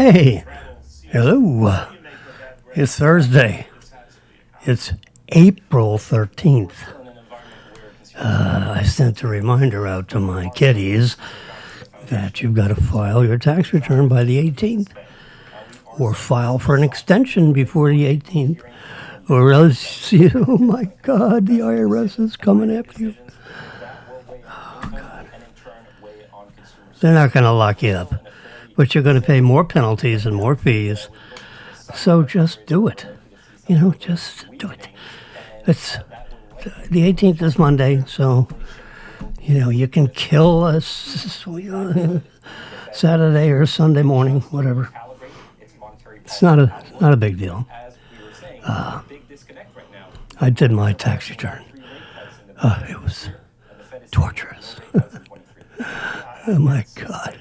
Hey, hello. It's Thursday. It's April 13th. I sent a reminder out to my kiddies that you've got to file your tax return by the 18th, or file for an extension before the 18th, or else, oh my God, the IRS is coming after you. Oh God. They're not going to lock you up, but you're going to pay more penalties and more fees. So just do it. Just do it. It's the 18th is Monday, so you can kill us Saturday or Sunday morning, whatever. It's not a big deal. I did my tax return. It was torturous. Oh my God,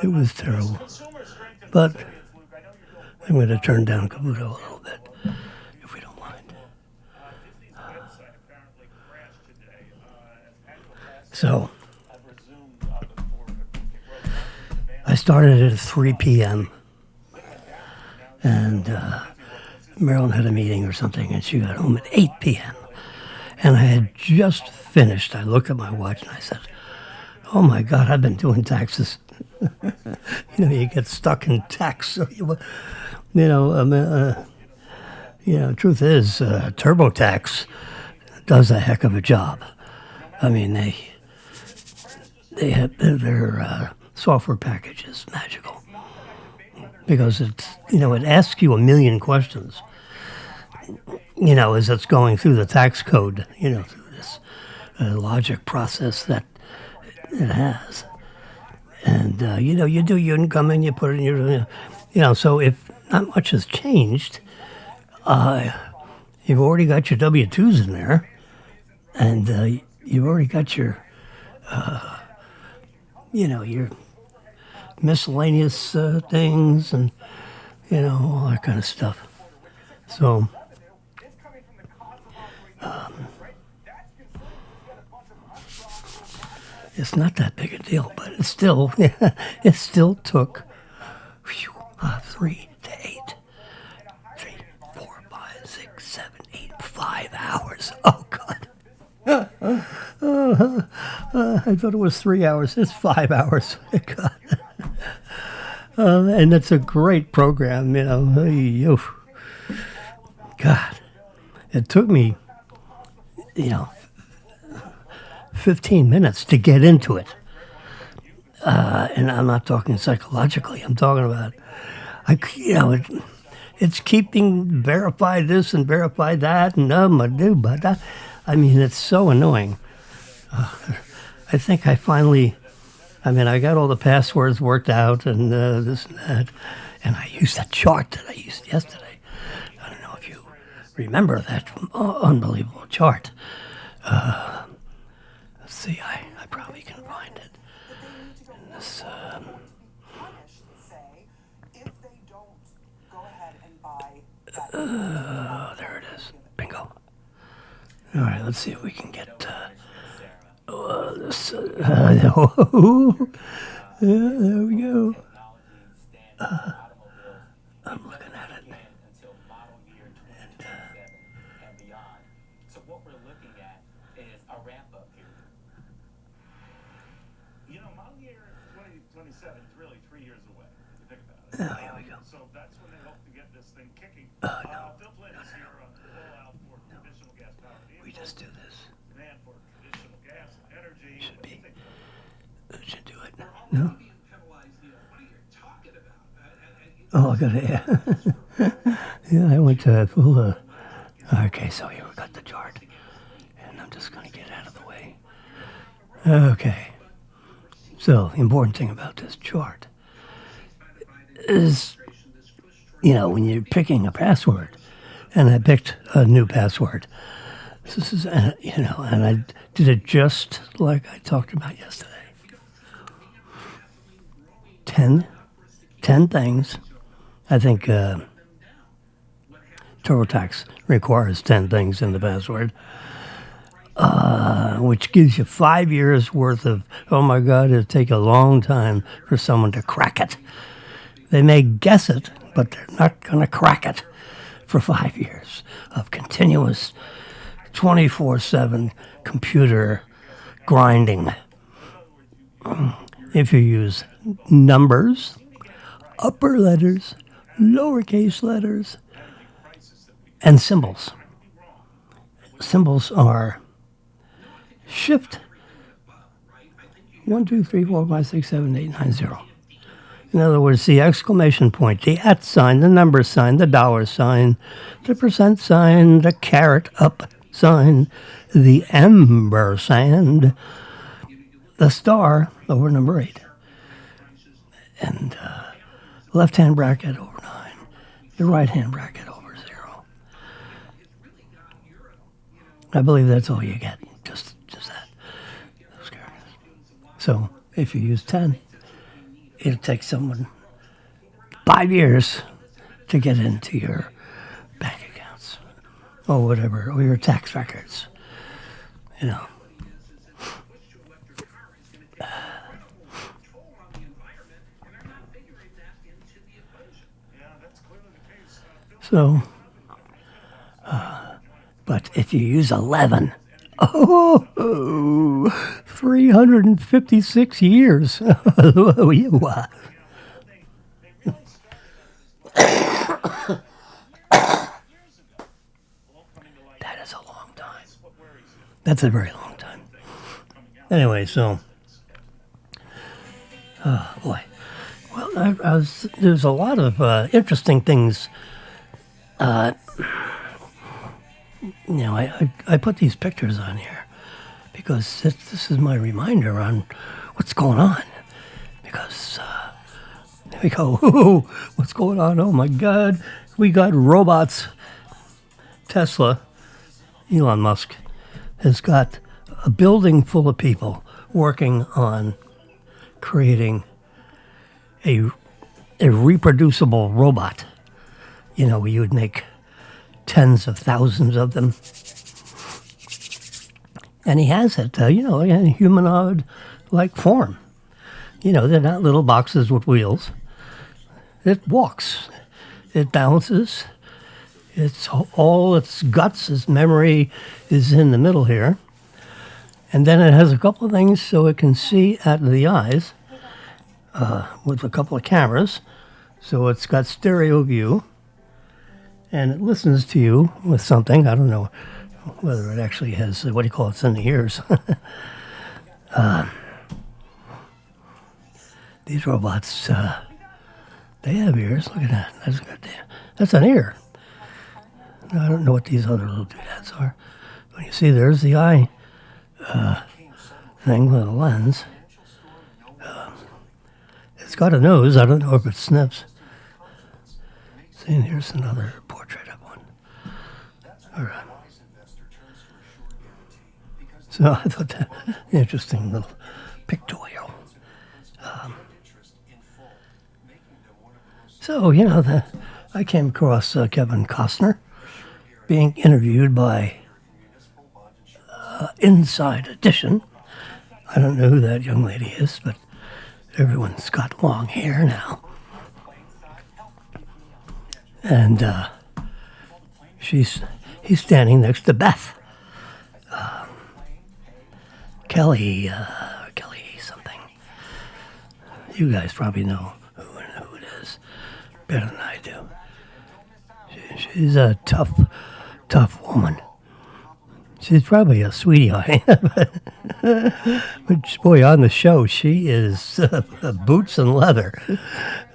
it was terrible. But I'm going to turn down Caputo a little bit, if we don't mind. So, I started at 3 p.m. and Marilyn had a meeting or something, and she got home at 8 p.m. And I had just finished. I looked at my watch and I said, "Oh my God, I've been doing taxes." You get stuck in tax. So truth is, TurboTax does a heck of a job. I mean, they have their software package is magical because it asks you a million questions. As it's going through the tax code, through this logic process that it has. And, you do your income and you put it in your, so if not much has changed, you've already got your W-2s in there, and you've already got your, your miscellaneous things and, all that kind of stuff. So, it's not that big a deal, but it still took 3 to 8. 3, 4, 5, 6, 7, 8, 5 hours. Oh, God. I thought it was 3 hours. It's 5 hours. God. And it's a great program, God. It took me, 15 minutes to get into it. And I'm not talking psychologically. I'm talking about, it's keeping verify this and verify that and but that. I mean, it's so annoying. I think I finally, I got all the passwords worked out and this and that, and I used that chart that I used yesterday. I don't know if you remember that unbelievable chart. Let's see, I probably can find it in this. There it is. Bingo. All right, let's see if we can get this. Yeah, there we go. I'm looking at it. And, so what we're looking at is a ramp-up period. Model year 2027 is really 3 years away, if you think about it. Here we go. So that's when they hope to get this thing kicking. No. Bill Clinton is here on the rollout for traditional gas-powered vehicles. We just do this. Demand for traditional gas and energy. Should be. It should do it. We're No? already being penalized, What are you talking about? Oh, I got it. Yeah, I went to full. Okay, so here we got the chart, and I'm just going to get out of the way. Okay. So the important thing about this chart is, when you're picking a password, and I picked a new password. This is, and I did it just like I talked about yesterday. 10 things. I think TurboTax requires 10 things in the password, which gives you 5 years worth of, oh my God, it'd take a long time for someone to crack it. They may guess it, but they're not going to crack it for 5 years of continuous 24/7 computer grinding. If you use numbers, upper letters, lowercase letters, and symbols. Symbols are shift 1, 2, 3, 4, 5, 6, 7, 8, 9, 0. In other words, the exclamation point, the @ sign, the number sign, the dollar sign, the percent sign, the caret up sign, the ampersand, the star over number 8, and left-hand bracket over 9, the right-hand bracket over 0. I believe that's all you get, just that. Those characters. So if you use 10, it'll take someone 5 years to get into your bank accounts or whatever, or your tax records, you know. So, but if you use 11, 356 years. That is a long time. That's a very long time. Anyway, so, boy. Well, there's a lot of interesting things. I put these pictures on here because this is my reminder on what's going on. Because we go, what's going on? Oh my God, we got robots. Tesla, Elon Musk, has got a building full of people working on creating a reproducible robot. You know, you would make tens of thousands of them. And he has it, in humanoid-like form. You know, they're not little boxes with wheels. It walks. It bounces. It's all its guts, its memory is in the middle here. And then it has a couple of things so it can see out of the eyes with a couple of cameras. So it's got stereo view. And it listens to you with something. I don't know whether it actually has, what do you call it, it's in the ears. These robots, they have ears. Look at that. That's an ear. I don't know what these other little doodads are. But you see, there's the eye thing with a lens. It's got a nose. I don't know if it sniffs. See, and here's another portrait of one. All right. So I thought that interesting little pictorial. So, I came across Kevin Costner being interviewed by Inside Edition. I don't know who that young lady is, but everyone's got long hair now. And he's standing next to Beth. Kelly something. You guys probably know who it is better than I do. She's a tough woman. She's probably a sweetie eye. But boy, on the show, she is boots and leather.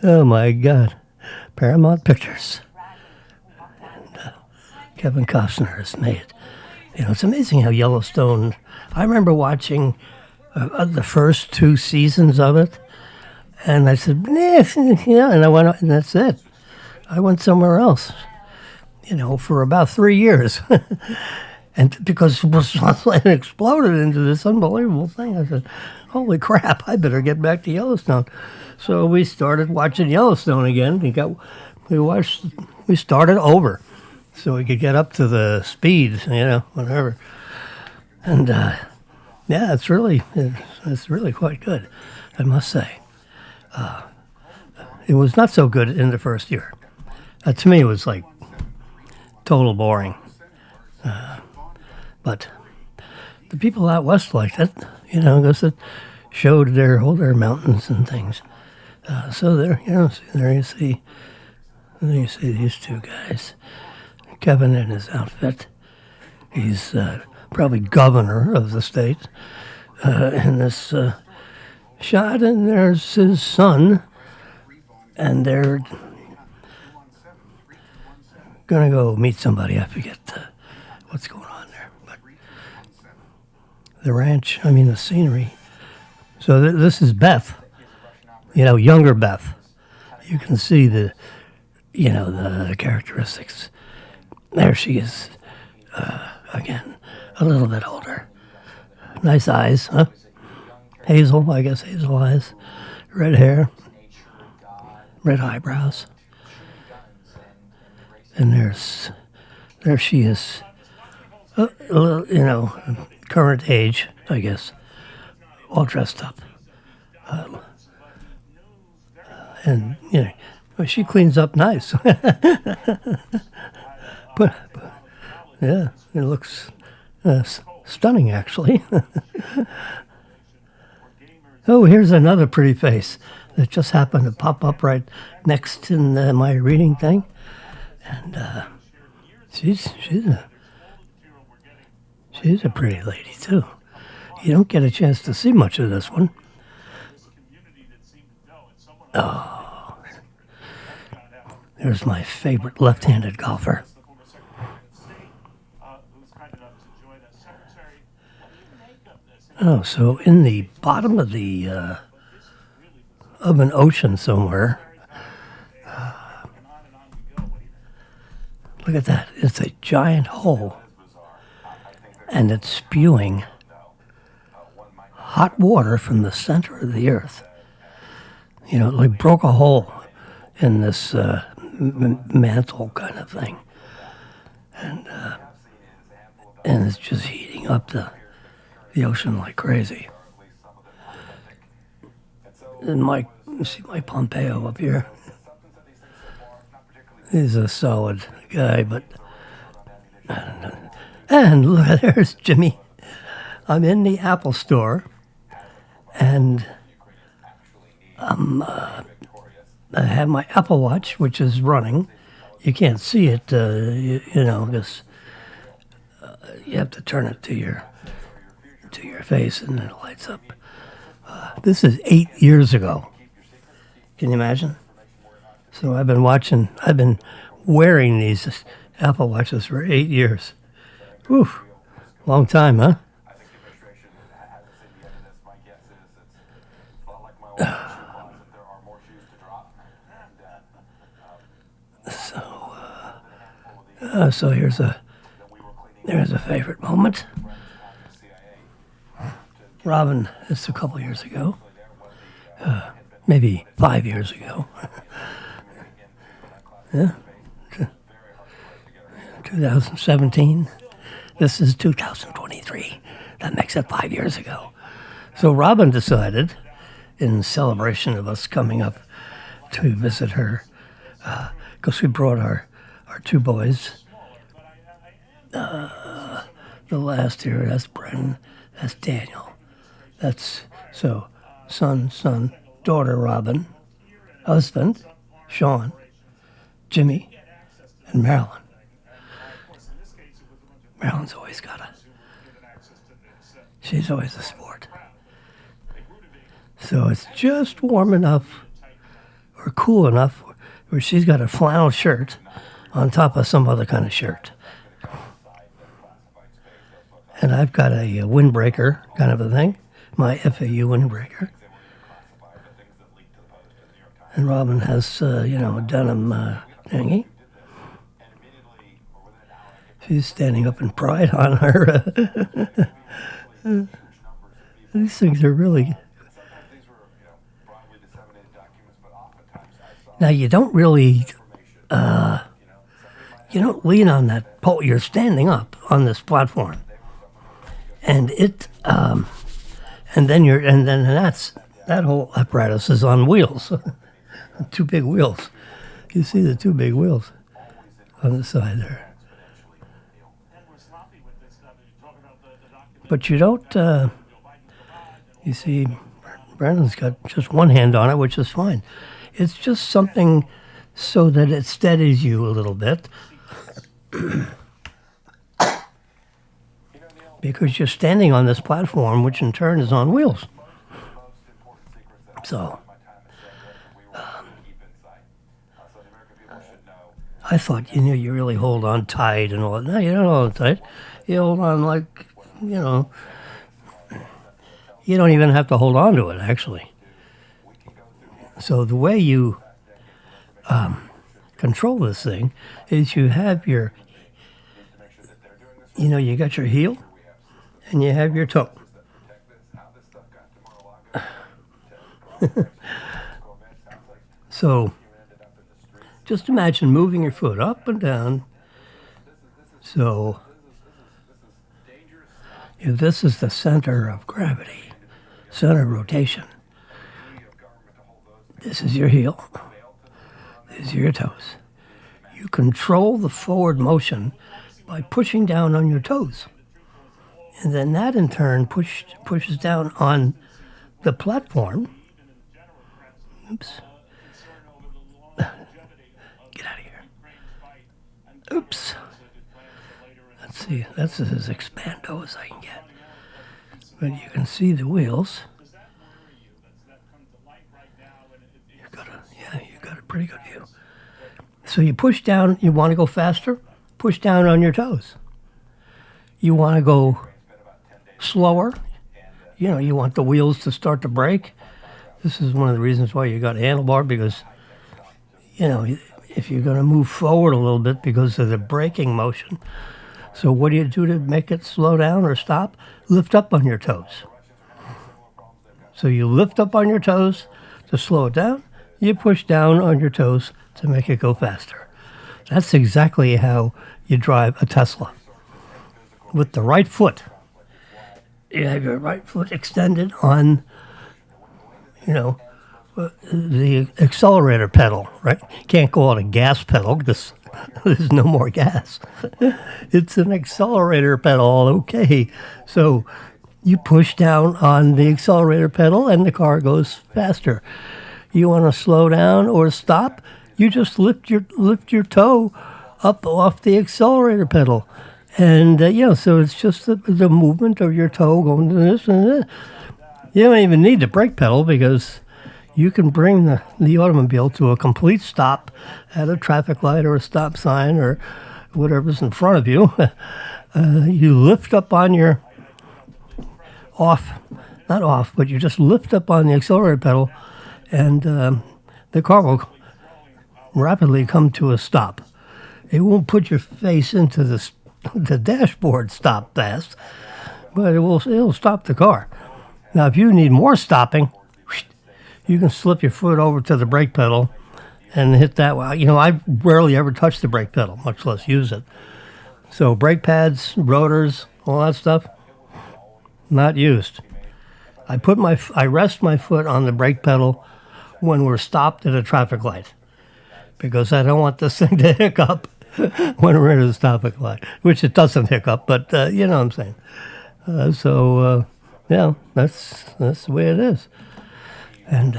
Oh my God. Paramount Pictures. And Kevin Costner has made it. It's amazing how Yellowstone, I remember watching the first 2 seasons of it, and I said, and I went, and that's it. I went somewhere else, for about 3 years. And because it exploded into this unbelievable thing, I said, holy crap, I better get back to Yellowstone. So we started watching Yellowstone again. We started over so we could get up to the speed, whatever. And it's really quite good, I must say. it was not so good in the first year. To me, it was like total boring. But the people out west liked it, because it showed all their mountains and things. So there, there you see these two guys. Kevin in his outfit. He's probably governor of the state in this shot, and there's his son, and they're gonna go meet somebody. I forget what's going on there, but the ranch. I mean, the scenery. So this is Beth. Younger Beth. You can see the characteristics. There she is. Again, a little bit older. Nice eyes, huh? Hazel eyes. Red hair. Red eyebrows. And there she is. Current age, I guess. All dressed up. And, she cleans up nice. but yeah, it looks stunning, actually. Oh, here's another pretty face that just happened to pop up right next in my reading thing. And she's a pretty lady, too. You don't get a chance to see much of this one. Oh, there's my favorite left-handed golfer. Oh, so in the bottom of an ocean somewhere. Look at that. It's a giant hole. And it's spewing hot water from the center of the earth. It like broke a hole in this mantle kind of thing. And it's just heating up the ocean like crazy. And see Mike Pompeo up here. He's a solid guy, but I don't know. And look, there's Jimmy. I'm in the Apple store, and I have my Apple Watch, which is running. You can't see it, because you have to turn it to your face, and it lights up. This is 8 years ago. Can you imagine? So I've been wearing these Apple Watches for 8 years. Whew, long time, huh? So there's a favorite moment. Robin, it's a couple years ago, maybe 5 years ago. Yeah, 2017. This is 2023. That makes it 5 years ago. So Robin decided, in celebration of us coming up to visit her, because we brought our two boys. The last year, that's Brennan, that's Daniel. That's so son, daughter Robin, husband Sean, Jimmy, and Marilyn. Marilyn's always she's always a sport. So it's just warm enough or cool enough where she's got a flannel shirt on top of some other kind of shirt. And I've got a windbreaker kind of a thing, my FAU windbreaker. And Robin has, a denim thingy. She's standing up in pride on her. These things are really... Now, you don't really... you don't lean on that pole. You're standing up on this platform. And that whole apparatus is on wheels. two big wheels. You see the two big wheels on the side there. And we're sloppy with this stuff. You talk about the document. But you don't, you see, Brandon's got just one hand on it, which is fine. It's just something so that it steadies you a little bit. Because you're standing on this platform, which in turn is on wheels. So, I thought, you really hold on tight and all that. No, you don't hold on tight. You hold on like, you don't even have to hold on to it, actually. So the way you control this thing is you have your, you got your heel and you have your toe. So just imagine moving your foot up and down. So if this is the center of gravity, center of rotation, this is your heel, these are your toes. You control the forward motion by pushing down on your toes. And then that in turn pushes down on the platform. Oops. Get out of here. Oops. Let's see, that's as expando as I can get. But you can see the wheels. You got a pretty good view. So you push down, you want to go faster, push down on your toes. You want to go slower, you want the wheels to start to brake. This is one of the reasons why you got a handlebar, because, if you're going to move forward a little bit because of the braking motion. So what do you do to make it slow down or stop? Lift up on your toes. So you lift up on your toes to slow it down. You push down on your toes to make it go faster. That's exactly how you drive a Tesla. With the right foot. You have your right foot extended on, the accelerator pedal, right? Can't call it a gas pedal because there's no more gas. It's an accelerator pedal, okay. So you push down on the accelerator pedal and the car goes faster. You want to slow down or stop, you just lift your toe up off the accelerator pedal. And, so it's just the movement of your toe going to this and this. You don't even need the brake pedal because you can bring the automobile to a complete stop at a traffic light or a stop sign or whatever's in front of you. You lift up on your but you just lift up on the accelerator pedal and the car will rapidly come to a stop. It won't put your face into the dashboard stop fast, but it'll stop the car. Now, if you need more stopping, you can slip your foot over to the brake pedal and hit that. I rarely ever touch the brake pedal, much less use it. So brake pads, rotors, all that stuff, not used. I rest my foot on the brake pedal when we're stopped at a traffic light because I don't want this thing to hiccup when we're at a traffic light, which it doesn't hiccup, but you know what I'm saying. That's the way it is. And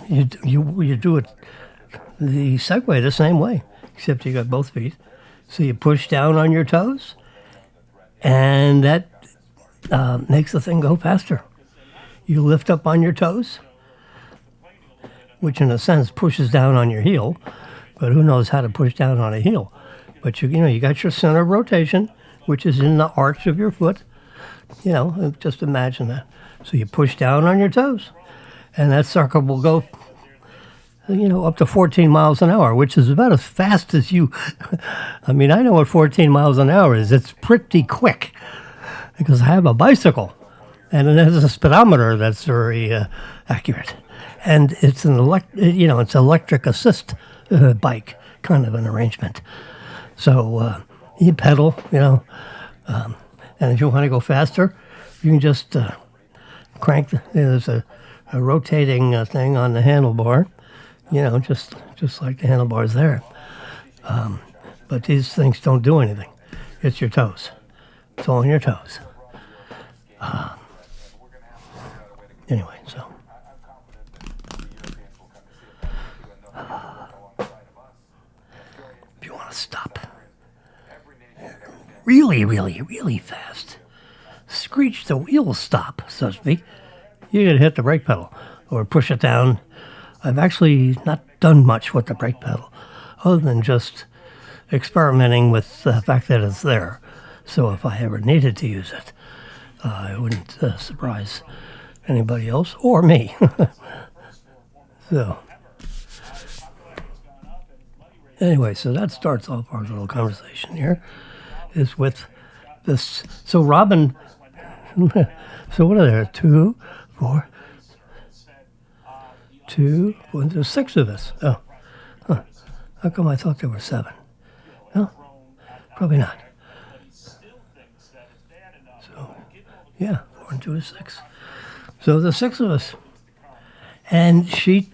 you do it the Segway the same way, except you got both feet. So you push down on your toes, and that makes the thing go faster. You lift up on your toes, which in a sense pushes down on your heel, but who knows how to push down on a heel. But you got your center of rotation, which is in the arch of your foot. Just imagine that. So you push down on your toes, and that sucker will go, up to 14 miles an hour, which is about as fast as you. I mean, I know what 14 miles an hour is. It's pretty quick because I have a bicycle, and it has a speedometer that's very accurate, and it's it's electric assist bike kind of an arrangement. So you pedal, and if you want to go faster, you can just crank. There's a a rotating thing on the handlebar, just like the handlebars there. But these things don't do anything. It's your toes. It's all on your toes. Anyway, so. If you want to stop really, really, really fast, screech the wheel stop, so to speak, you're going to hit the brake pedal or push it down. I've actually not done much with the brake pedal other than just experimenting with the fact that it's there. So if I ever needed to use it, it wouldn't surprise anybody else or me. So anyway, so that starts off our little conversation here, is with this. So Robin, so what are there? 2, 4, 2, 4, there's 6 of us. Oh, huh. How come I thought there were 7? No, probably not. So, yeah, 4 and 2 is 6. So the 6 of us. And she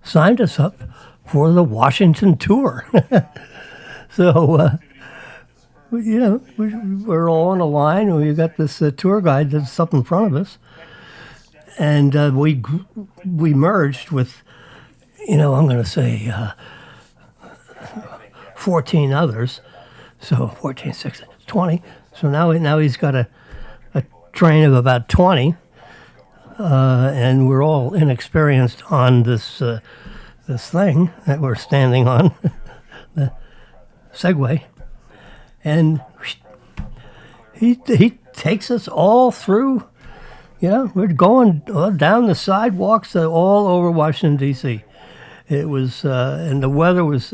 signed us up for the Washington tour. So, we're all on a line, and we got this tour guide that's up in front of us. And we merged with, I'm going to say 14 others. So 14, 16, 20. So now he's got a train of about 20. And we're all inexperienced on this thing that we're standing on, the Segway. And he takes us all through. We're going down the sidewalks all over Washington, D.C. It was, and the weather was,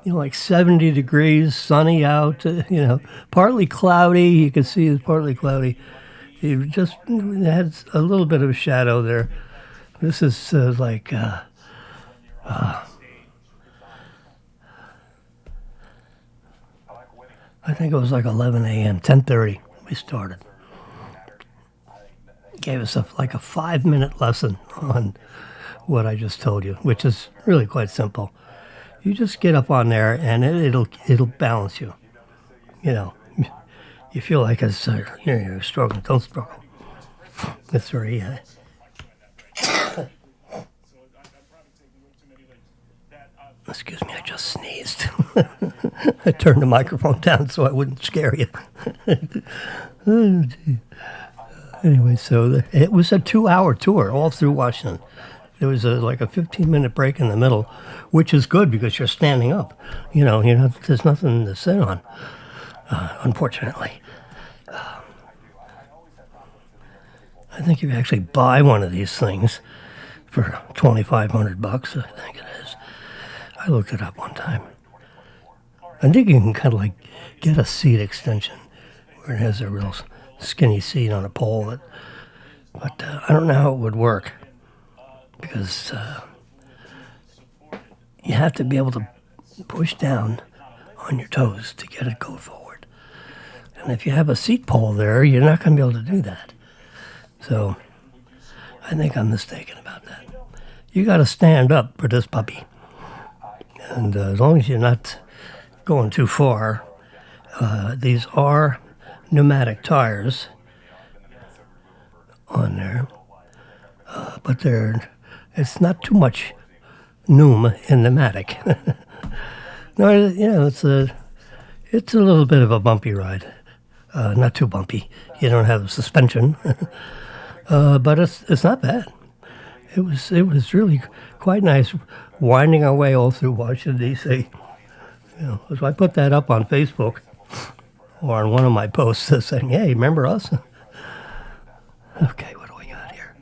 like 70 degrees, sunny out, partly cloudy. You could see it's partly cloudy. It just had a little bit of a shadow there. This is like, I think it was like 11 a.m., 10:30 we started. Gave us like a 5-minute lesson on what I just told you, which is really quite simple. You just get up on there and it'll balance you. You feel like you're struggling. Don't struggle. That's very. Excuse me, I just sneezed. I turned the microphone down so I wouldn't scare you. Oh, anyway, so it was a 2-hour tour all through Washington. There was like a 15-minute break in the middle, which is good because you're standing up. There's nothing to sit on, unfortunately. I think you actually buy one of these things for $2,500, I think it is. I looked it up one time. I think you can kind of like get a seat extension where it has a real skinny seat on a pole. But I don't know how it would work because you have to be able to push down on your toes to get it go forward. And if you have a seat pole there, you're not going to be able to do that. So I think I'm mistaken about that. You got to stand up for this puppy. And as long as you're not going too far, these are pneumatic tires on there, but it's not too much pneum in pneumatic. No, it's a little bit of a bumpy ride, not too bumpy. You don't have suspension, but it's not bad. It was really quite nice winding our way all through Washington, D.C. So I put that up on Facebook or on one of my posts saying, hey, remember us? Okay, what do we got here?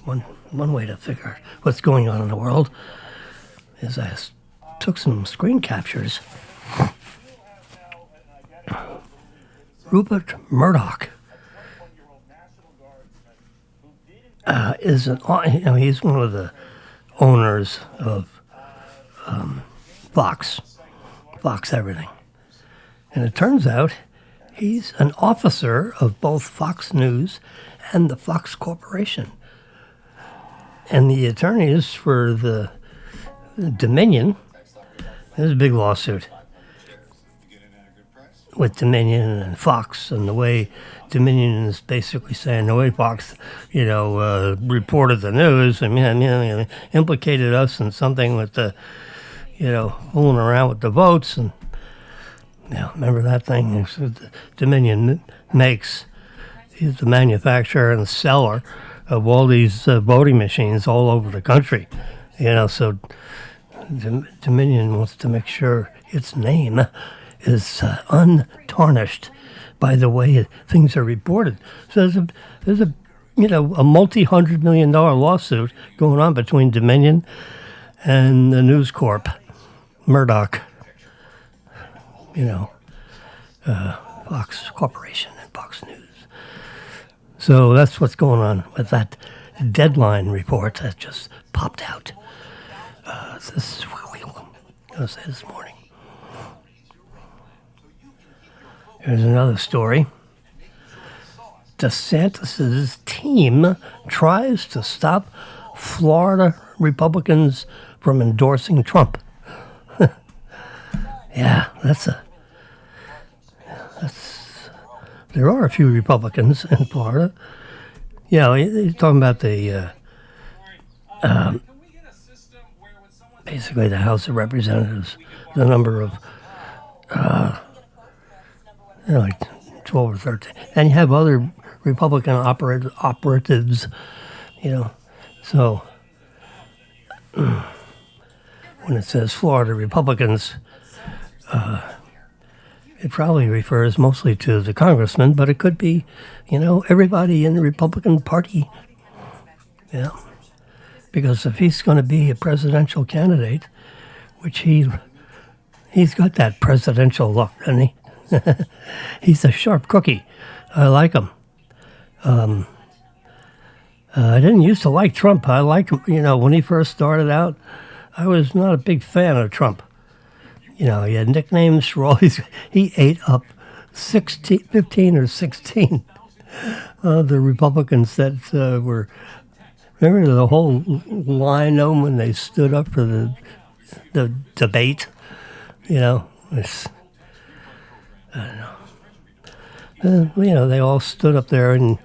One way to figure out what's going on in the world is I took some screen captures. Rupert Murdoch he's one of the owners of Fox Everything. And it turns out He's an officer of both Fox News and the Fox Corporation. And the attorneys for the Dominion, there's a big lawsuit with Dominion and Fox, and the way Dominion is basically saying the way Fox, reported the news, implicated us in something with the, fooling around with the votes, and remember that thing? Dominion is the manufacturer and seller of all these voting machines all over the country, so Dominion wants to make sure its name is untarnished by the way things are reported. So there's a multi-$100 million lawsuit going on between Dominion and the News Corp, Murdoch, Fox Corporation and Fox News. So that's what's going on with that deadline report that just popped out. This is what we were going to say this morning. Here's another story. DeSantis' team tries to stop Florida Republicans from endorsing Trump. Yeah, there are a few Republicans in Florida. Yeah, he's talking about the basically the House of Representatives, the number of like 12 or 13, and you have other Republican operatives, So when it says Florida Republicans, it probably refers mostly to the congressman, but it could be, everybody in the Republican Party. Yeah. Because if he's going to be a presidential candidate, which he's got that presidential look, doesn't he? He's a sharp cookie. I like him. I didn't used to like Trump. I liked him, when he first started out. I was not a big fan of Trump. He had nicknames for all these. He ate up 15 or 16 of the Republicans that were. Remember the whole line of them when they stood up for the debate? I don't know. They all stood up there and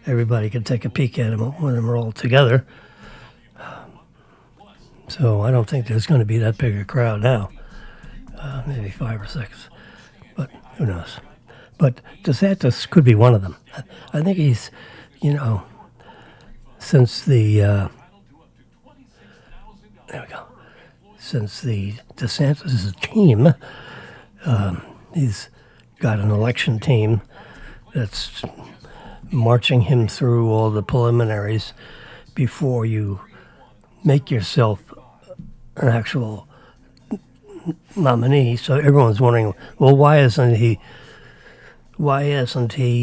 everybody could take a peek at them when they were all together. So I don't think there's going to be that big a crowd now. Maybe 5 or 6, but who knows? But DeSantis could be one of them. I think he's, since the DeSantis' team, he's got an election team that's marching him through all the preliminaries before you make yourself an actual nominee. So everyone's wondering, well, why hasn't he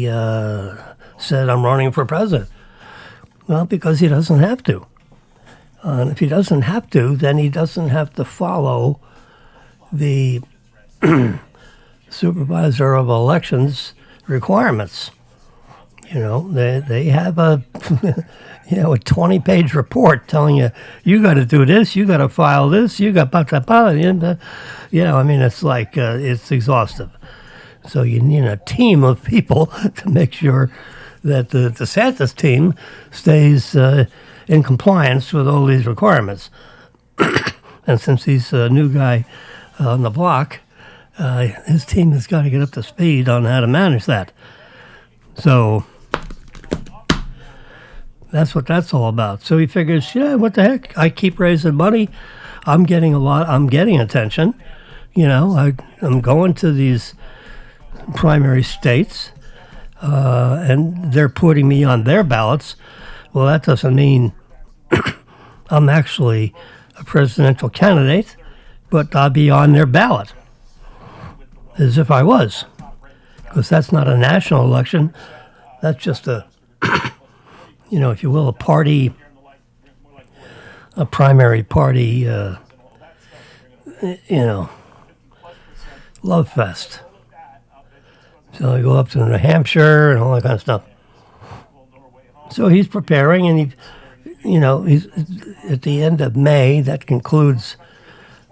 said I'm running for president? Well, because he doesn't have to. And if he doesn't have to, then he doesn't have to follow the supervisor of elections requirements. They have a 20-page report telling you got to do this, you got to file this, you got it's like it's exhaustive. So you need a team of people to make sure that the DeSantis team stays in compliance with all these requirements. And since he's a new guy on the block, his team has got to get up to speed on how to manage that. So that's what that's all about. So he figures, what the heck? I keep raising money. I'm getting attention. I'm going to these primary states, and they're putting me on their ballots. Well, that doesn't mean I'm actually a presidential candidate, but I'll be on their ballot as if I was, because that's not a national election. That's just a, if you will, a primary party, love fest. So I go up to New Hampshire and all that kind of stuff. So he's preparing, and he's at the end of May. That concludes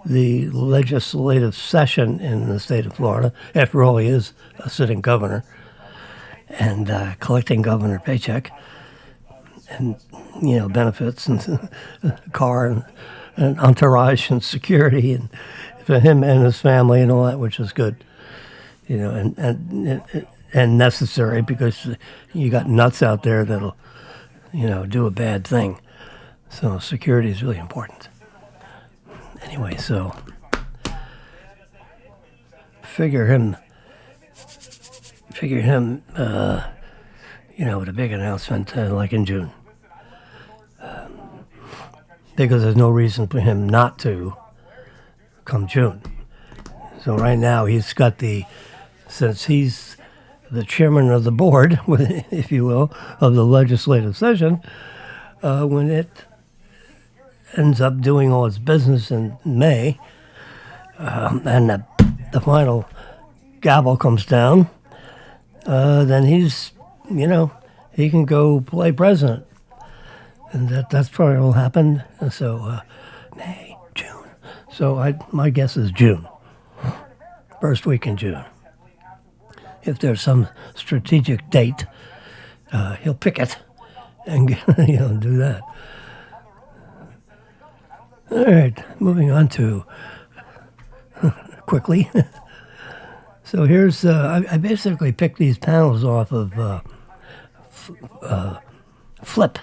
the legislative session in the state of Florida. After all, he is a sitting governor and collecting governor paycheck and benefits and car and entourage and security and for him and his family and all that, which is good. And necessary, because you got nuts out there that'll, do a bad thing. So security is really important. Anyway, so figure him, with a big announcement like in June. Because there's no reason for him not to come June. So right now he's got since he's the chairman of the board, if you will, of the legislative session, when it ends up doing all its business in May, and the final gavel comes down, then he's, he can go play president. And that's probably what will happen. So, May, June. So my guess is June. First week in June. If there's some strategic date, he'll pick it and do that. All right, moving on to quickly. So here's I basically picked these panels off of Flip,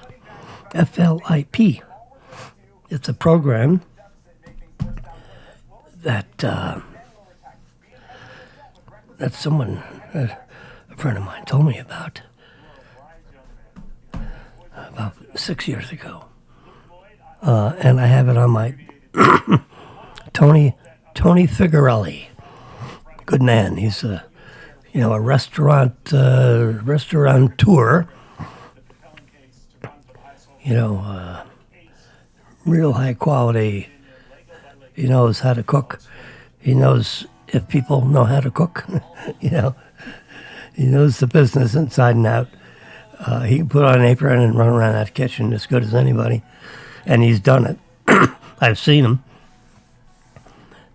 FLIP. It's a program that someone, a friend of mine, told me about 6 years ago, and I have it on my Tony Figarelli. Good man. He's a restaurateur. Real high quality. He knows how to cook. He knows if people know how to cook. He knows the business inside and out. He can put on an apron and run around that kitchen as good as anybody, and he's done it. I've seen him.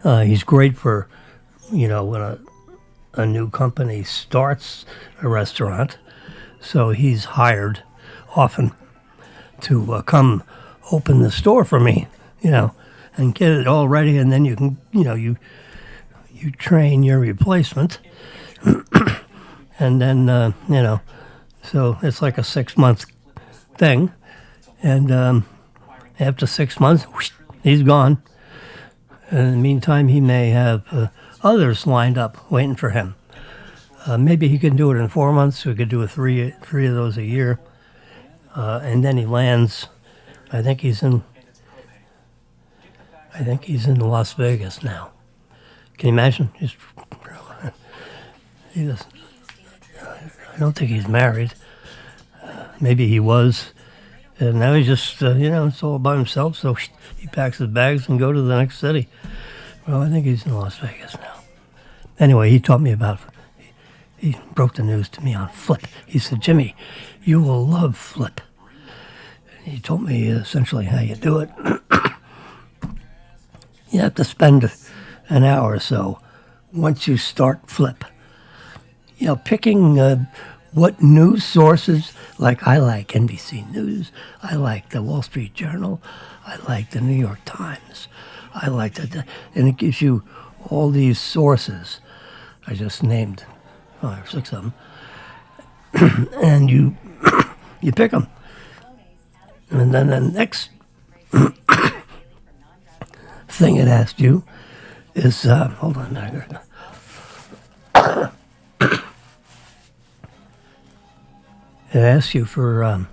He's great for, when a new company starts a restaurant. So he's hired often to come open the store for me, and get it all ready, and then you can, you train your replacement, and then, so it's like a 6-month thing, and after 6 months, whoosh, he's gone. In the meantime, he may have others lined up waiting for him. Maybe he can do it in 4 months. We could do three of those a year, and then he lands. I think he's in Las Vegas now. Can you imagine? I don't think he's married. Maybe he was. And now he's just, it's all by himself. So he packs his bags and go to the next city. Well, I think he's in Las Vegas now. Anyway, he taught me he broke the news to me on Flip. He said, Jimmy, you will love Flip. And he told me essentially how you do it. You have to spend an hour or so once you start Flip. Picking what news sources, like I like NBC News, I like the Wall Street Journal, I like the New York Times, I like that, and it gives you all these sources. I just named 5 or 6 of them, and you pick them, and then the next thing it asks you is, hold on a minute. It asks you for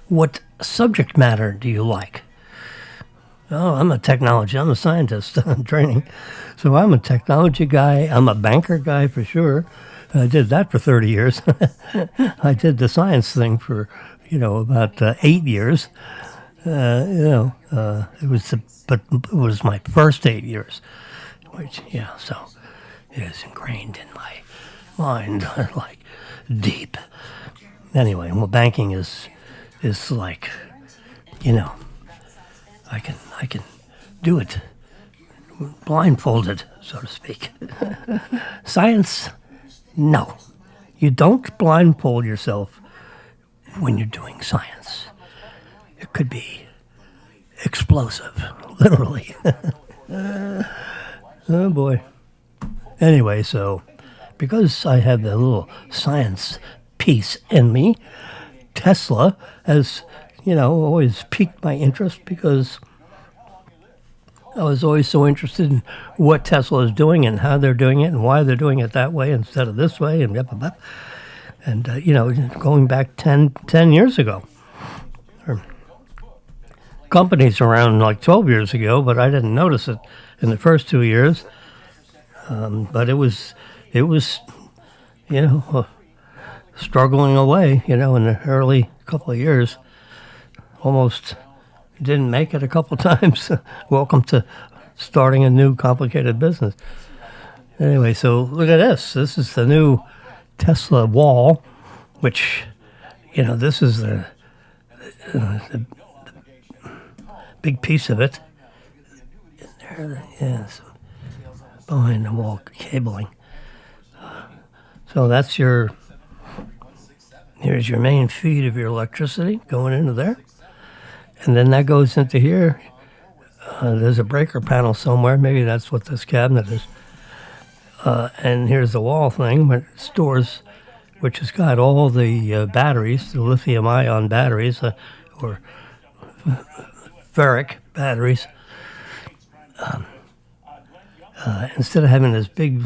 what subject matter do you like? Oh, I'm a scientist in training. So I'm a technology guy. I'm a banker guy for sure. I did that for 30 years. I did the science thing for, about 8 years. It was my first 8 years. So is ingrained in my mind, like deep. Anyway, well, banking is like, you know, I can do it blindfolded, so to speak. Science, no. You don't blindfold yourself when you're doing science. It could be explosive, literally. Oh boy. Anyway, so because I have the little science piece in me, Tesla has, always piqued my interest because I was always so interested in what Tesla is doing and how they're doing it and why they're doing it that way instead of this way and blah, blah, blah. And, going back 10 years ago. Or companies around like 12 years ago, but I didn't notice it in the first 2 years. But it was, struggling away, in the early couple of years. Almost didn't make it a couple times. Welcome to starting a new complicated business. Anyway, so look at this. This is the new Tesla wall, which, this is the big piece of it. And there, yes, behind the wall cabling. So that's here's your main feed of your electricity going into there. And then that goes into here. There's a breaker panel somewhere. Maybe that's what this cabinet is. And here's the wall thing, where it stores, which has got all the batteries, the lithium-ion batteries, or ferric batteries. Instead of having this big,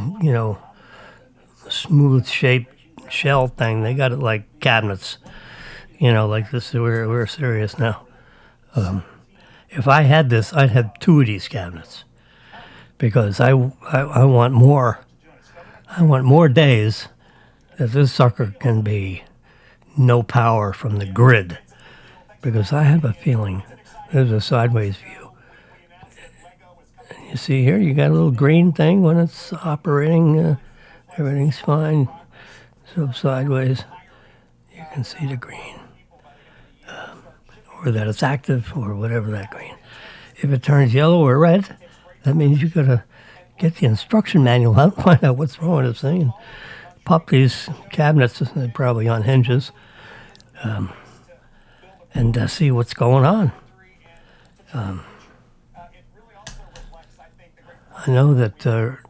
smooth-shaped shell thing, they got it like cabinets. Like this. We're serious now. If I had this, I'd have 2 of these cabinets because I want more. I want more days that this sucker can be no power from the grid, because I have a feeling there's a sideways view. And you see here, you got a little green thing when it's operating. Everything's fine. So sideways, you can see the green. Or that it's active, or whatever that green. If it turns yellow or red, that means you got to get the instruction manual out and find out what's wrong with this thing and pop these cabinets, they're probably on hinges, and see what's going on. I know that they're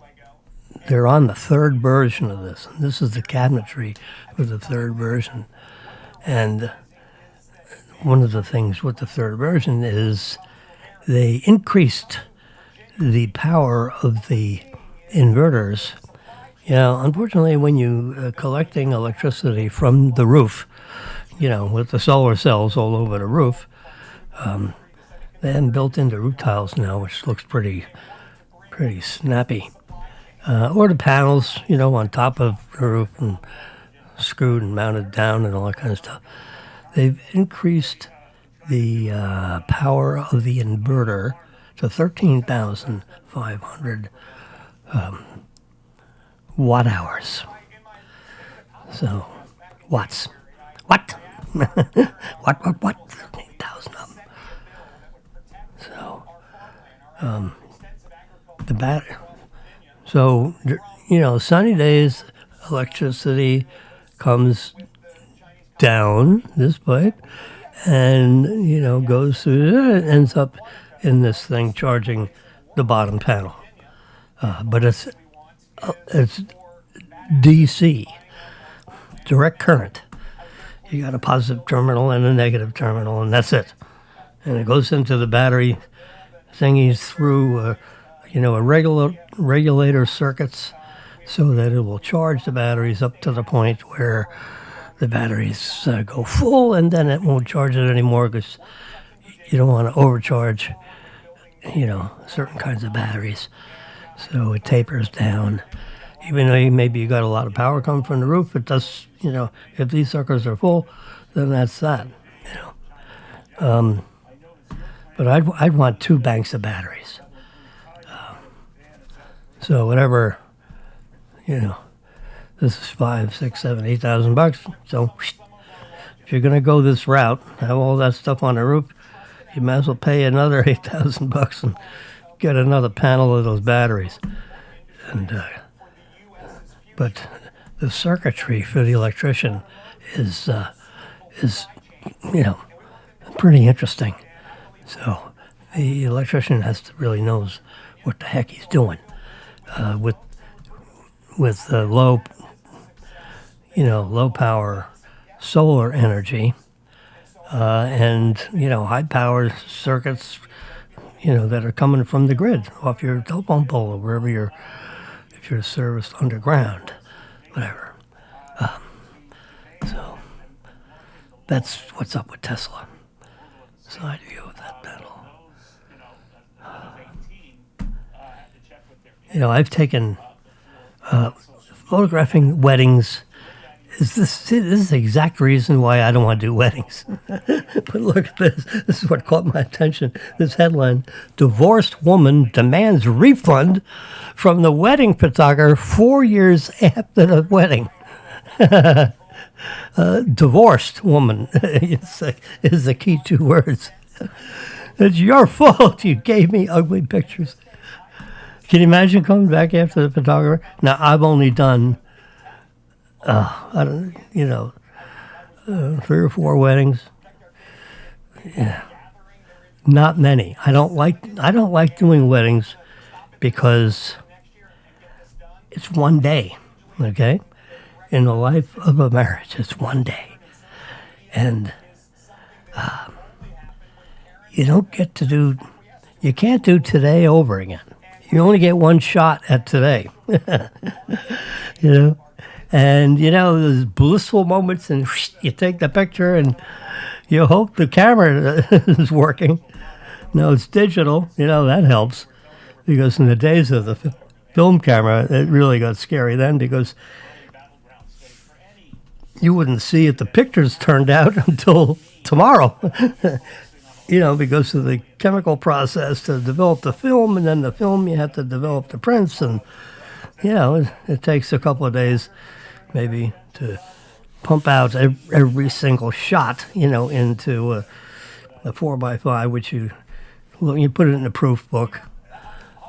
on the 3rd version of this, and this is the cabinetry for the 3rd version. And one of the things with the 3rd version is they increased the power of the inverters. Unfortunately, when you collecting electricity from the roof, with the solar cells all over the roof, they have them built into roof tiles now, which looks pretty snappy. Or the panels, on top of the roof and screwed and mounted down and all that kind of stuff. They've increased the power of the inverter to 13,500 watt hours. So, watts. What? What? 13,000 of them. So, the battery. So, sunny days, electricity comes down this pipe and, goes through it, ends up in this thing charging the bottom panel. But it's DC, direct current. You got a positive terminal and a negative terminal, and that's it. And it goes into the battery thingies through, regulator circuits so that it will charge the batteries up to the point where the batteries go full, and then it won't charge it anymore because you don't want to overcharge, certain kinds of batteries. So it tapers down. Even though maybe you got a lot of power coming from the roof, it does, if these suckers are full, then that's that, But I'd want 2 banks of batteries. So whatever you know, this is $5,000, $6,000, $7,000, $8,000. So if you're going to go this route, have all that stuff on the roof, you might as well pay another $8,000 and get another panel of those batteries. And but the circuitry for the electrician is pretty interesting. So the electrician has to really knows what the heck he's doing with low power solar energy and high power circuits that are coming from the grid off your telephone pole or wherever if you're serviced underground, whatever. So that's what's up with Tesla. Side view of that panel. I've taken photographing weddings. This is the exact reason why I don't want to do weddings. But look at this. This is what caught my attention. This headline: divorced woman demands refund from the wedding photographer 4 years after the wedding. Divorced woman is the key two words. It's your fault you gave me ugly pictures. Can you imagine coming back after the photographer? Now, I've only done, 3 or 4 weddings. Yeah. Not many. I don't like doing weddings because it's one day, okay? In the life of a marriage, it's one day. And you can't do today over again. You only get one shot at today, And, there's blissful moments and you take the picture and you hope the camera is working. No, it's digital. That helps. Because in the days of the film camera, it really got scary then because you wouldn't see if the pictures turned out until tomorrow. Because of the chemical process to develop the film, and then the film you have to develop the prints, and it takes a couple of days maybe to pump out every single shot into a 4x5, which you put it in a proof book,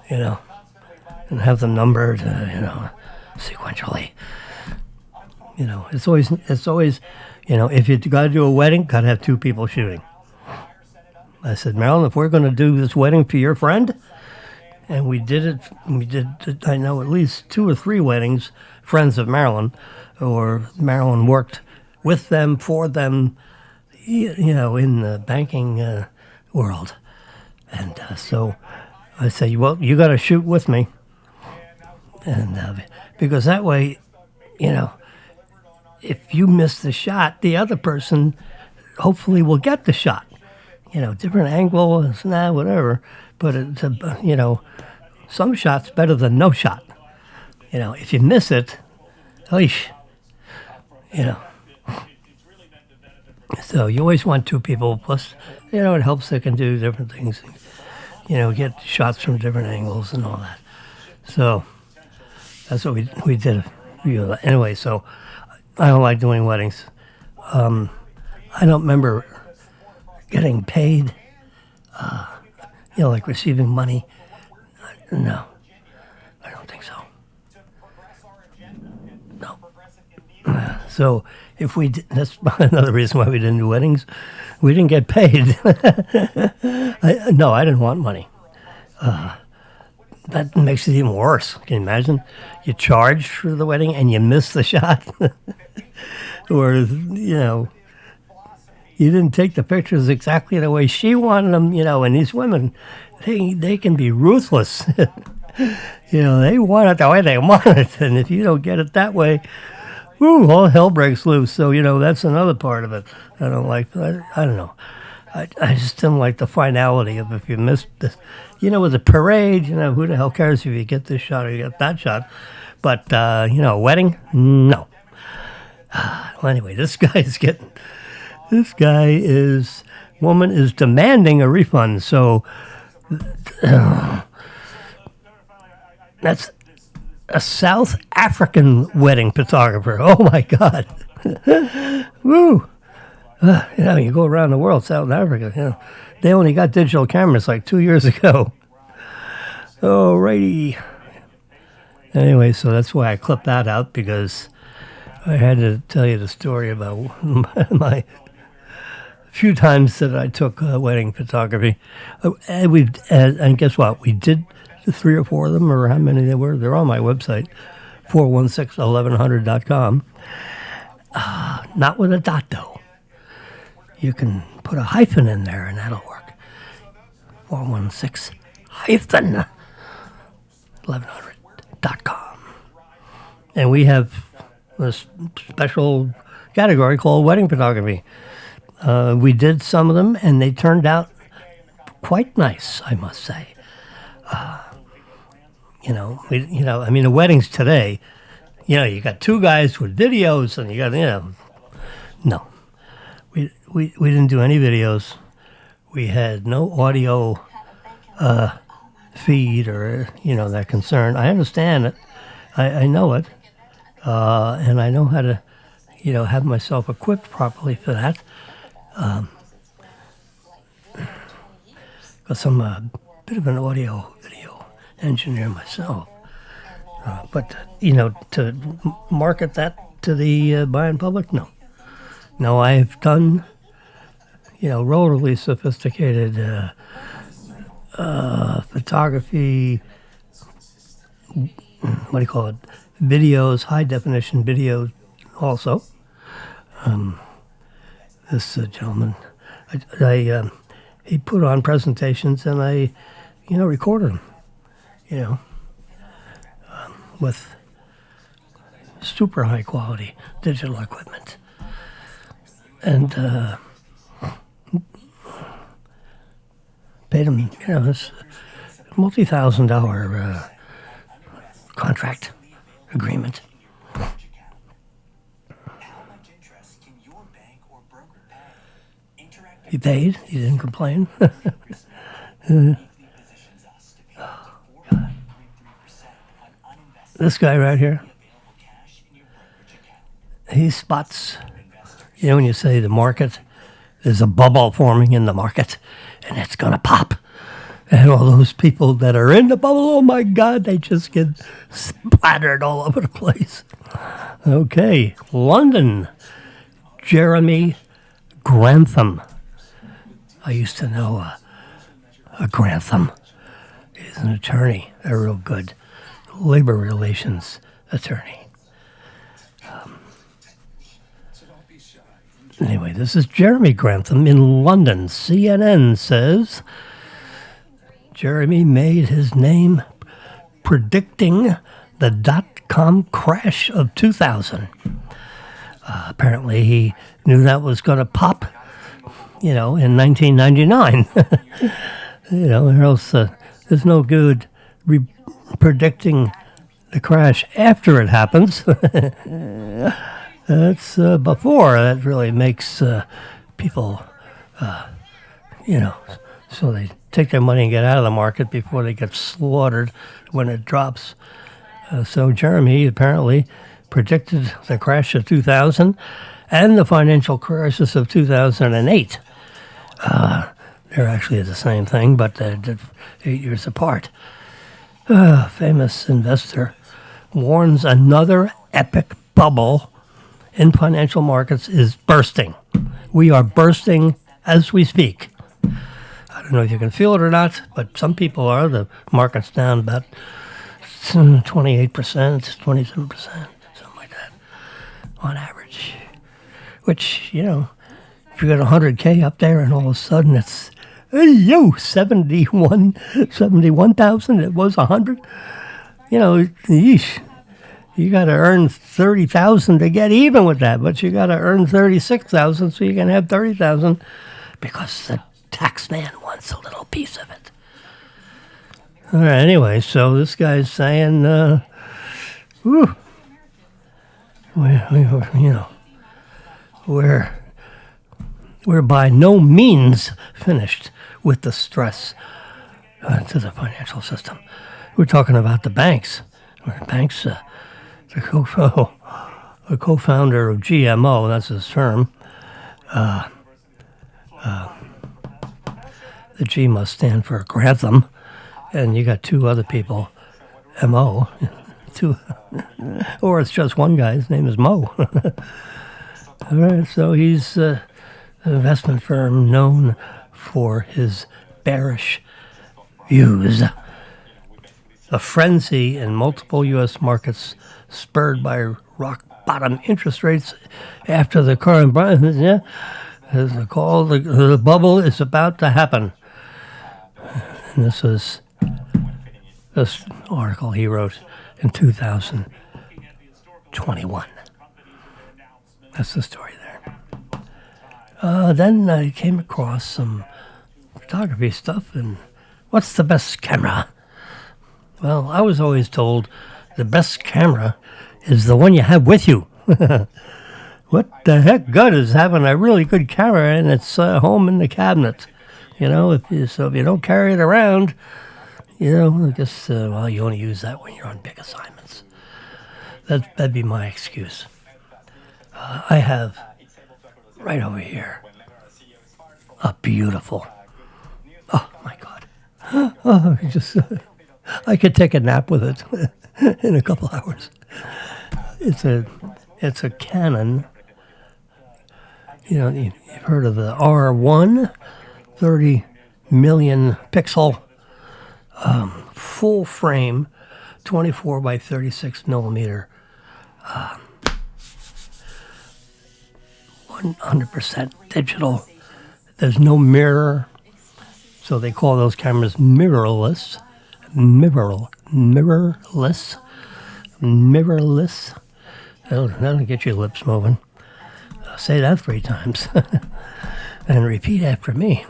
and have them numbered sequentially. It's always if you got to do a wedding, got to have 2 people shooting. I said, Marilyn, if we're going to do this wedding for your friend, and we did, I know at least 2 or 3 weddings, friends of Marilyn, or Marilyn worked with them, for them, in the banking world. And so I say, well, you got to shoot with me. And because that way, if you miss the shot, the other person hopefully will get the shot. Different angle, whatever. But it's some shots better than no shot. If you miss it, So you always want 2 people. Plus, it helps they can do different things. Get shots from different angles and all that. So that's what we did. Anyway, so I don't like doing weddings. I don't remember getting paid, like receiving money. No, I don't think so. No. So if we did, that's another reason why we didn't do weddings. We didn't get paid. I didn't want money. That makes it even worse. Can you imagine? You charge for the wedding and you miss the shot. Or, you didn't take the pictures exactly the way she wanted them, and these women, they can be ruthless. They want it the way they want it, and if you don't get it that way, all hell breaks loose. So, that's another part of it I don't like. I don't know. I just didn't like the finality of if you missed this. With a parade, who the hell cares if you get this shot or you get that shot. But, a wedding, no. Well, anyway, woman is demanding a refund. So that's a South African wedding photographer. Oh my God. Woo. You go around the world, South Africa, they only got digital cameras like 2 years ago. Alrighty. Anyway, so that's why I clipped that out, because I had to tell you the story about my few times that I took wedding photography. And guess what? We did 3 or 4 of them, or how many they were. They're on my website, 4161100.com. Not with a dot, though. You can put a hyphen in there, and that'll work. 416 hyphen 1100.com. And we have a special category called wedding photography. We did some of them, and they turned out quite nice, I must say. The weddings today, you got 2 guys with videos, and you got, no. We didn't do any videos. We had no audio feed or, that concern. I understand it. I know it. And I know how to, have myself equipped properly for that. Because I'm a bit of an audio video engineer myself. But to market that to the buying public, no. No, I've done, relatively sophisticated photography, what do you call it, videos, high-definition videos also. This gentleman, he put on presentations, and I, recorded them, with super high-quality digital equipment. And paid him, this multi-$1,000 contract agreement. He paid. He didn't complain. This guy right here, he spots, when you say the market, there's a bubble forming in the market, and it's going to pop. And all those people that are in the bubble, oh my God, they just get splattered all over the place. Okay, London, Jeremy Grantham. I used to know a Grantham. He's an attorney, a real good labor relations attorney. Anyway, this is Jeremy Grantham in London. CNN says Jeremy made his name predicting the dot-com crash of 2000. Apparently, he knew that was going to pop, in 1999. Or else there's no good predicting the crash after it happens. That's before. That really makes people, so they take their money and get out of the market before they get slaughtered when it drops. So Jeremy apparently predicted the crash of 2000 and the financial crisis of 2008. They're actually the same thing, but they're 8 years apart. Famous investor warns another epic bubble in financial markets is bursting. We are bursting as we speak. I don't know if you can feel it or not, but some people are. The market's down about 28%, 27%, something like that, on average. Which, if you got 100K up there and all of a sudden it's, 71,000, it was 100. Yeesh. You got to earn 30,000 to get even with that, but you got to earn 36,000 so you can have 30,000 because the tax man wants a little piece of it. All right. Anyway, so this guy's saying, we're by no means finished with the stress to the financial system. We're talking about the banks. Banks, the co-founder of GMO, that's his term. The G must stand for Grantham, and you got two other people, MO, two, or it's just one guy. His name is Mo. All right, so he's an investment firm known for his bearish views. A frenzy in multiple U.S. markets spurred by rock-bottom interest rates after the current is called the bubble is about to happen. And this was this article he wrote in 2021. That's the story there. Then I came across some photography stuff, and what's the best camera? Well, I was always told the best camera is the one you have with you. What the heck good is having a really good camera and it's home in the cabinet? You know, if you don't carry it around, you know, I guess, well, you only use that when you're on big assignments. That'd be my excuse. I have, right over here, a beautiful, oh my God. Oh, I could take a nap with it in a couple hours. It's a Canon. You know, you've heard of the R1, 30 million pixel, full frame, 24 by 36 millimeter, 100% digital. There's no mirror, so they call those cameras mirrorless. Mirrorless. That'll get your lips moving. Say that 3 times and repeat after me.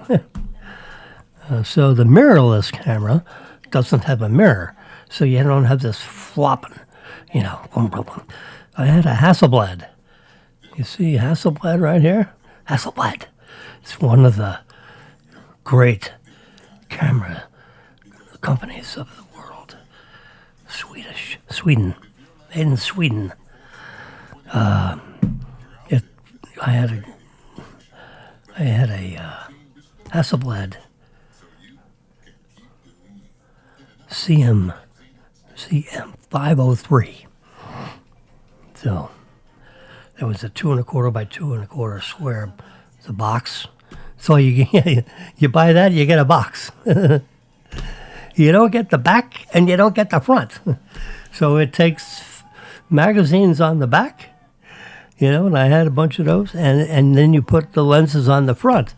So the mirrorless camera doesn't have a mirror, so you don't have this flopping, you know. Boom, boom, boom. I had a Hasselblad. You see Hasselblad right here? Hasselblad. It's one of the great camera companies of the world. Sweden. Made in Sweden. I had a Hasselblad CM 503. So there was a 2.25 by 2.25 square. It's a box. So you buy that, you get a box. You don't get the back and you don't get the front. So it takes magazines on the back. You know, and I had a bunch of those, and then you put the lenses on the front.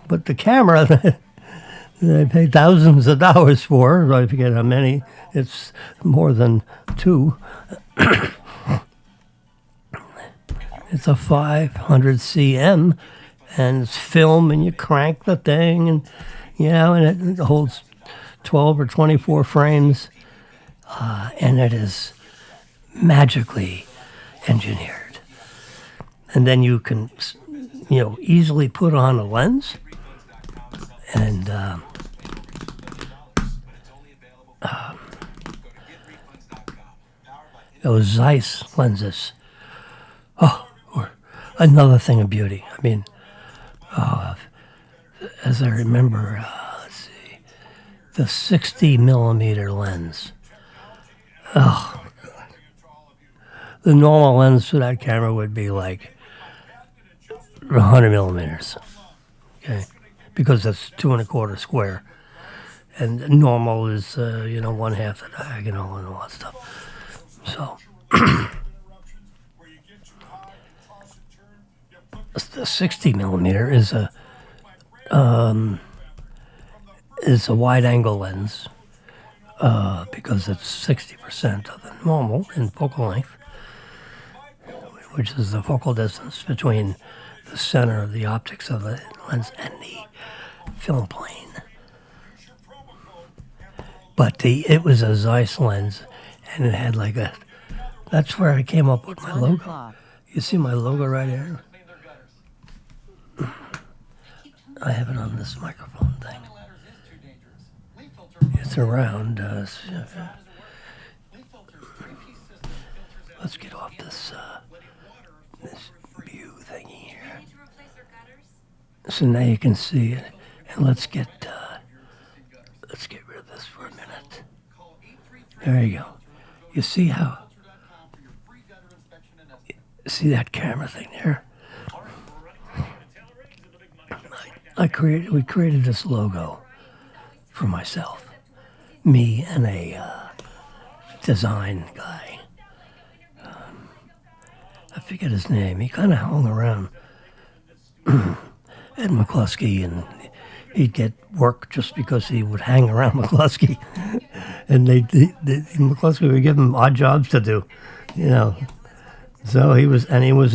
But the camera, I paid thousands of dollars for. I forget how many. It's more than 2. It's a 500 cm, and it's film, and you crank the thing, and you know, and it holds 12 or 24 frames, and it is magically engineered. And then you can, you know, easily put on a lens, and those Zeiss lenses, were another thing of beauty. I mean, as I remember, let's see, the 60 millimeter lens. Oh, the normal lens for that camera would be like 100 millimeters, okay, because that's 2.25 square, and normal is 1/2 the diagonal and all that stuff. So the 60 millimeter is a wide angle lens because it's 60% of the normal in focal length, which is the focal distance between the center of the optics of the lens and the film plane. But it was a Zeiss lens, and it had like a, that's where I came up with my logo. You see my logo right here? I have it on this microphone thing. It's around, let's get off this this view thingy here. So now you can see it, and let's get rid of this for a minute. There you go. You see how? See that camera thing there? We created this logo for myself, me and a design guy. I forget his name. He kind of hung around Ed McCluskey, and he'd get work just because he would hang around McCluskey. And McCluskey would give him odd jobs to do, you know. So he was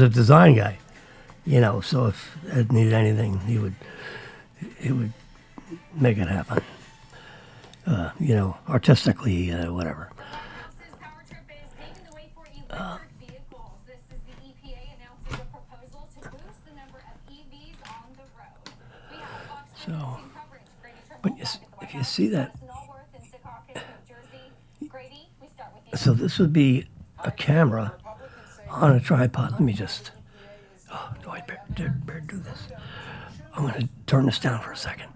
a design guy, you know. So if Ed needed anything, he would make it happen. You know, artistically, whatever. So, but if you see that, so this would be a camera on a tripod. Let me just, do I better do this? I'm going to turn this down for a second.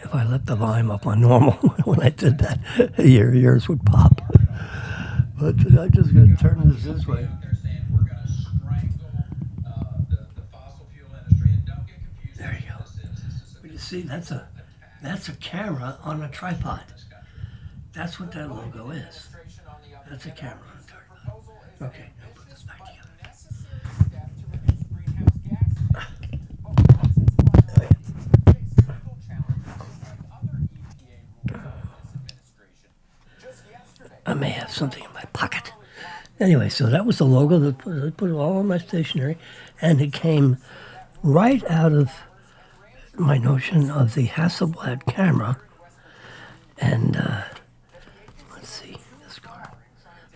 If I let the volume up on normal, when I did that, your ears would pop. But I'm just going to turn this way. There you go. But you see, that's a camera on a tripod. That's what that logo is. That's a camera on a tripod. Okay, I'll put this back together. I may have something in my pocket. Anyway, so that was the logo that put it all on my stationery, and it came right out of my notion of the Hasselblad camera. And let's see, this car.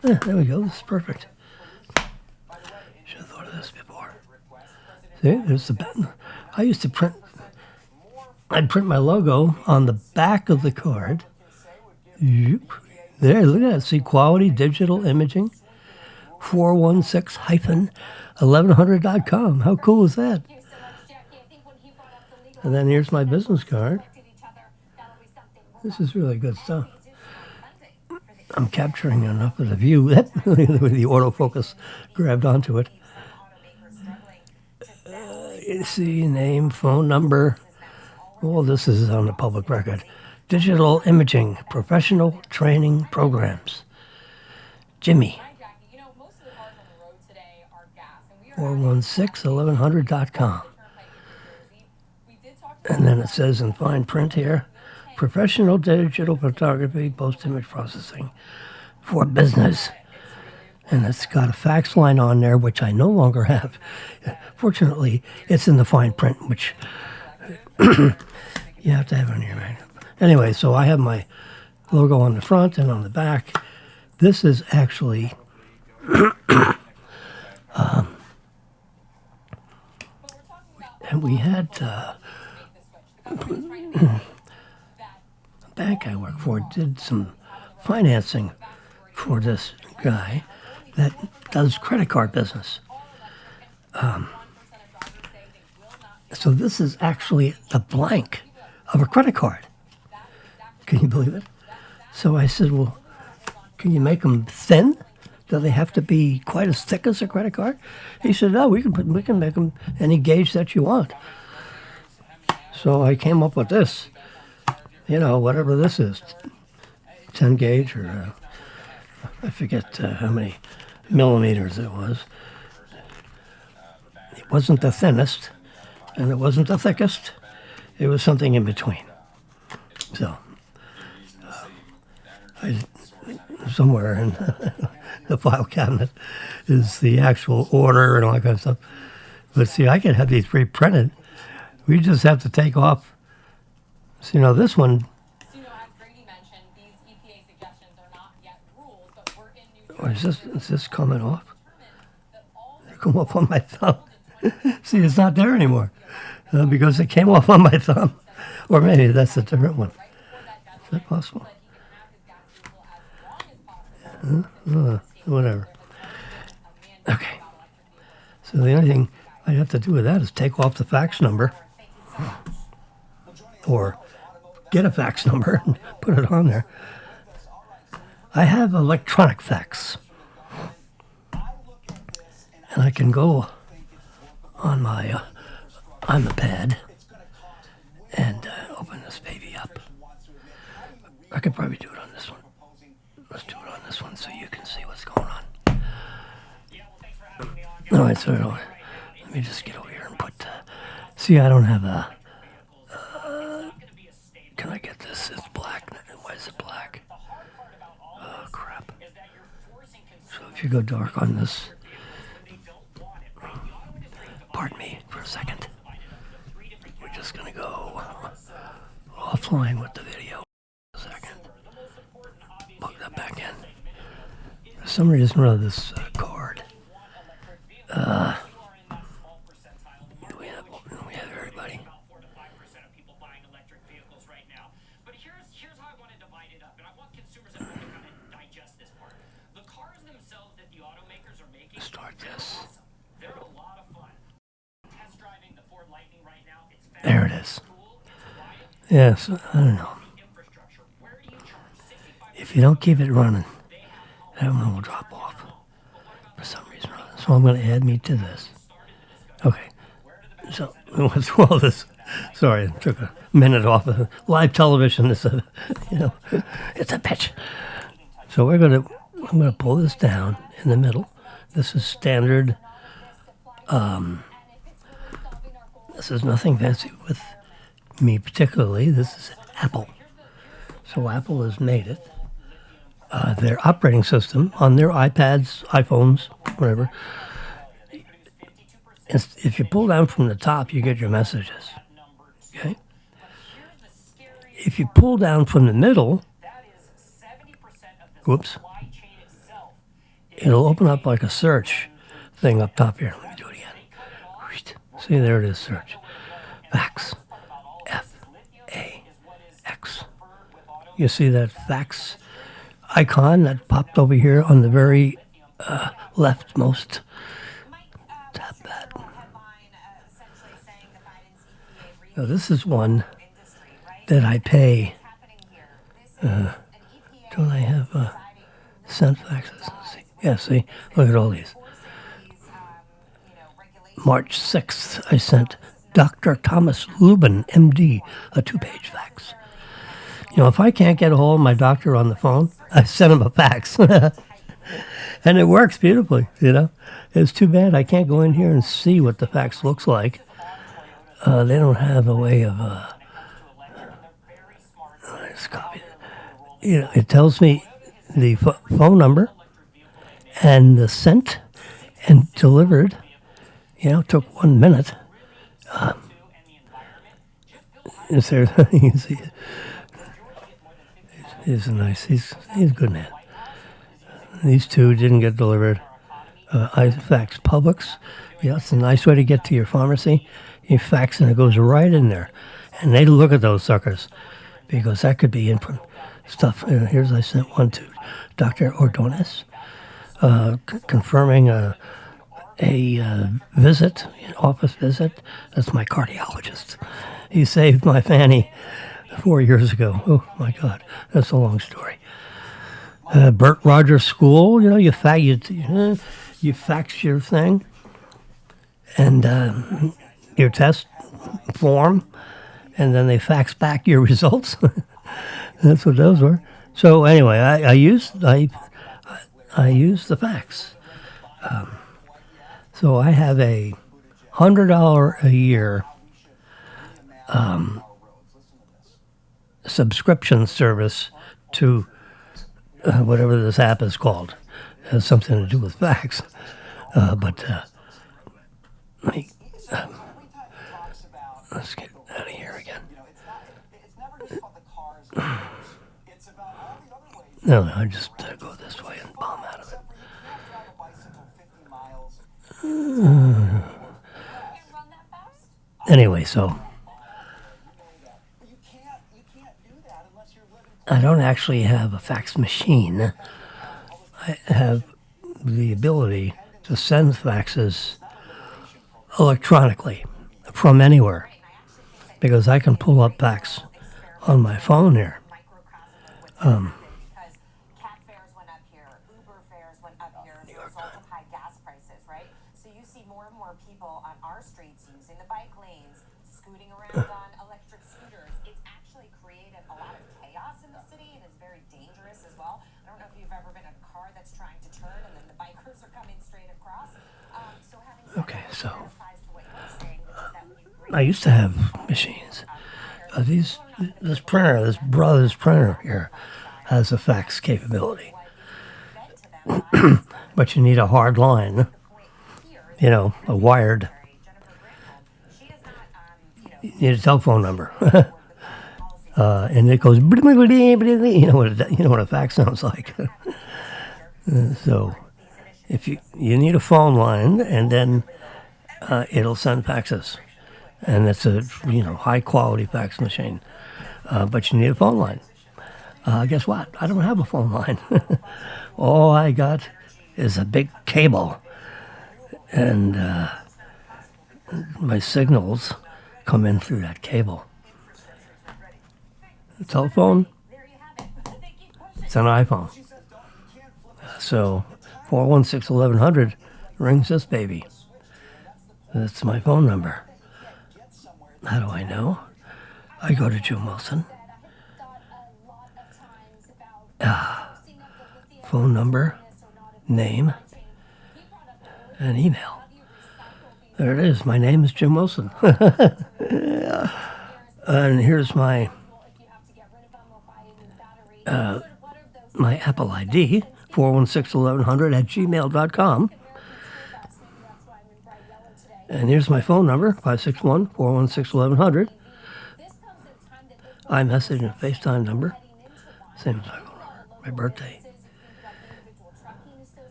There we go. This is perfect. Should have thought of this before. See, there's the button. I used to print. I'd print my logo on the back of the card. There, look at that. See, quality digital imaging, 416-1100.com. How cool is that? And then here's my business card. This is really good stuff. I'm capturing enough of the view that the autofocus grabbed onto it. You see, name, phone number. All this is on the public record. Digital imaging, professional training programs. Jimmy. 416-1100.com. And then it says in fine print here, professional digital photography, post-image processing for business. And it's got a fax line on there, which I no longer have. Fortunately, it's in the fine print, which you have to have on your magnet. Anyway, so I have my logo on the front and on the back. This is actually and we had a bank I work for did some financing for this guy that does credit card business. So this is actually the blank of a credit card. Can you believe it? So I said, well, can you make them thin? Do they have to be quite as thick as a credit card? He said, no, we can make them any gauge that you want. So I came up with this, you know, whatever this is, 10 gauge or I forget how many millimeters it was. It wasn't the thinnest, and it wasn't the thickest. It was something in between. So, somewhere in the file cabinet is the actual order and all that kind of stuff. But see, I can have these pre-printed. We just have to take off. So, you know, this one. So, you know, as Brady mentioned, these EPA suggestions are not yet rules, but we're in New Or is this coming off? It come off on my thumb. See, it's not there anymore because it came off on my thumb. Or maybe that's a different one. Is that possible? Whatever. Okay. So the only thing I have to do with that is take off the fax number or get a fax number and put it on there. I have electronic fax. And I can go on my iPad and open this baby up. I could probably do it on this one. Let's do it on this one so you can see what's going on. All right, so let me just get over here and put. See, I don't have a. Can I get this? It's black. Why is it black? Oh crap! So if you go dark on this, pardon me for a second. We're just gonna go offline with the video. A second. Plug that back in. For some reason or other, this cord. We have everybody. Start this. There it is. Yes, I don't know. If you don't keep it running, that one will drop off for some reason or other. So I'm going to add me to this. Okay. So what's all this? Sorry, I took a minute off of live television. It's a, it's a bitch. So I'm gonna pull this down in the middle. This is standard. This is nothing fancy with me particularly. This is Apple. So Apple has made it. Their operating system on their iPads, iPhones, whatever. If you pull down from the top, you get your messages. Okay? If you pull down from the middle, whoops, it'll open up like a search thing up top here. Let me do it again. See, there it is, search. Fax. F-A-X. You see that fax icon that popped over here on the very leftmost? Tap that. Now this is one that I pay. Don't I have sent faxes? Let's see. Yeah, see? Look at all these. March 6th, I sent Dr. Thomas Lubin, MD, a 2-page fax. If I can't get a hold of my doctor on the phone, I send him a fax. And it works beautifully, It's too bad I can't go in here and see what the fax looks like. They don't have a way of... Let's copy it. It tells me the phone number and the sent and delivered. Took 1 minute. Is there? You can see it. He's nice. He's a good man. These two didn't get delivered. I fax Publix. It's a nice way to get to your pharmacy. You fax and it goes right in there, and they look at those suckers because that could be input stuff. Here's I sent one to Dr. Ordonez, confirming a visit, an office visit. That's my cardiologist. He saved my fanny 4 years ago. Oh my God, that's a long story. Burt Rogers School, you fax your thing and your test form, and then they fax back your results. That's what those were. So anyway, I used the fax. So I have a $100 a year subscription service to whatever this app is called. It has something to do with fax. Let's get out of here again. No, I just go this way and bomb out of it. Anyway, so I don't actually have a fax machine. I have the ability to send faxes electronically from anywhere because I can pull up fax on my phone here. Because cat fares went up here, Uber fares went up here as a result of high gas prices, right? So you see more and more people on our streets using the bike lanes, scooting around on electric scooters. It's actually created a lot of chaos in the city and is very dangerous as well. I don't know if you've ever been in a car that's trying to turn and then the bikers are coming straight across. So having said Okay, that, so it verifies to what you're saying, which is that you bring I used to have machines. This printer, this brother's printer here, has a fax capability. But you need a hard line, you know, a wired. You need a telephone number. And it goes, you know what a fax sounds like. So if you need a phone line, and then it'll send faxes. And it's a high quality fax machine. But you need a phone line. Guess what? I don't have a phone line. All I got is a big cable. And my signals come in through that cable. The telephone, it's an iPhone. So 416-1100 rings this baby. That's my phone number. How do I know? I go to Jim Wilson. Phone number, name, and email. There it is. My name is Jim Wilson. And here's my Apple ID, 416-1100 @gmail.com. And here's my phone number, 561-416-1100. iMessage and FaceTime number, same as my phone number. My birthday.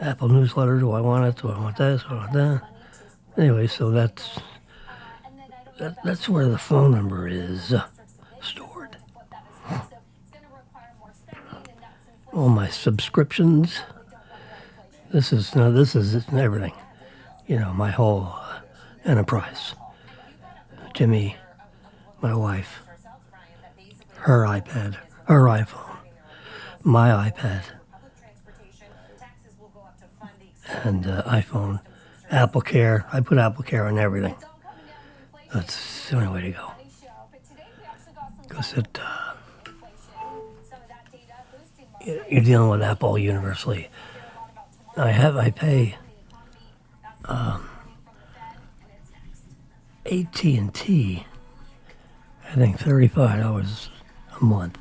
Apple newsletter, do I want it? Do I want this? Do I want that? Anyway, so that's where the phone number is stored. All my subscriptions. This is everything. My whole enterprise. Jimmy, my wife, her iPad, her iPhone, my iPad, and iPhone, Apple Care. I put Apple Care on everything. That's the only way to go. Because you're dealing with Apple universally. I pay AT&T, I think $35 a month,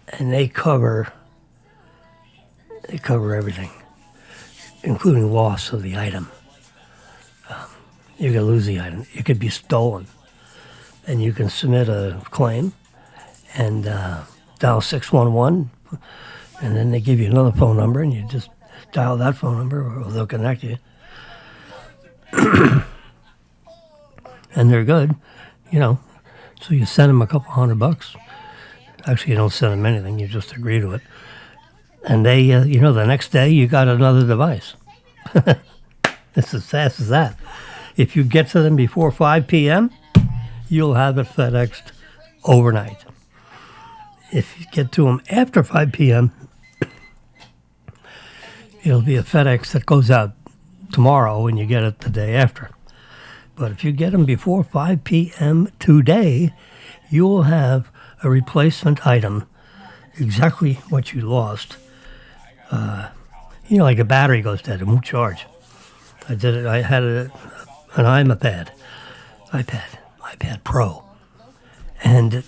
and they cover everything, including loss of the item. You could lose the item. It could be stolen, and you can submit a claim and dial 611, and then they give you another phone number, and you just dial that phone number, or they'll connect you. And they're good, So you send them a couple $100. Actually, you don't send them anything. You just agree to it. And they, the next day you got another device. It's as fast as that. If you get to them before 5 p.m., you'll have it FedExed overnight. If you get to them after 5 p.m., it'll be a FedEx that goes out tomorrow and you get it the day after. But if you get them before 5 p.m. today, you'll have a replacement item, exactly what you lost. Like a battery goes dead, it won't charge. I did it. I had an iPad Pro, and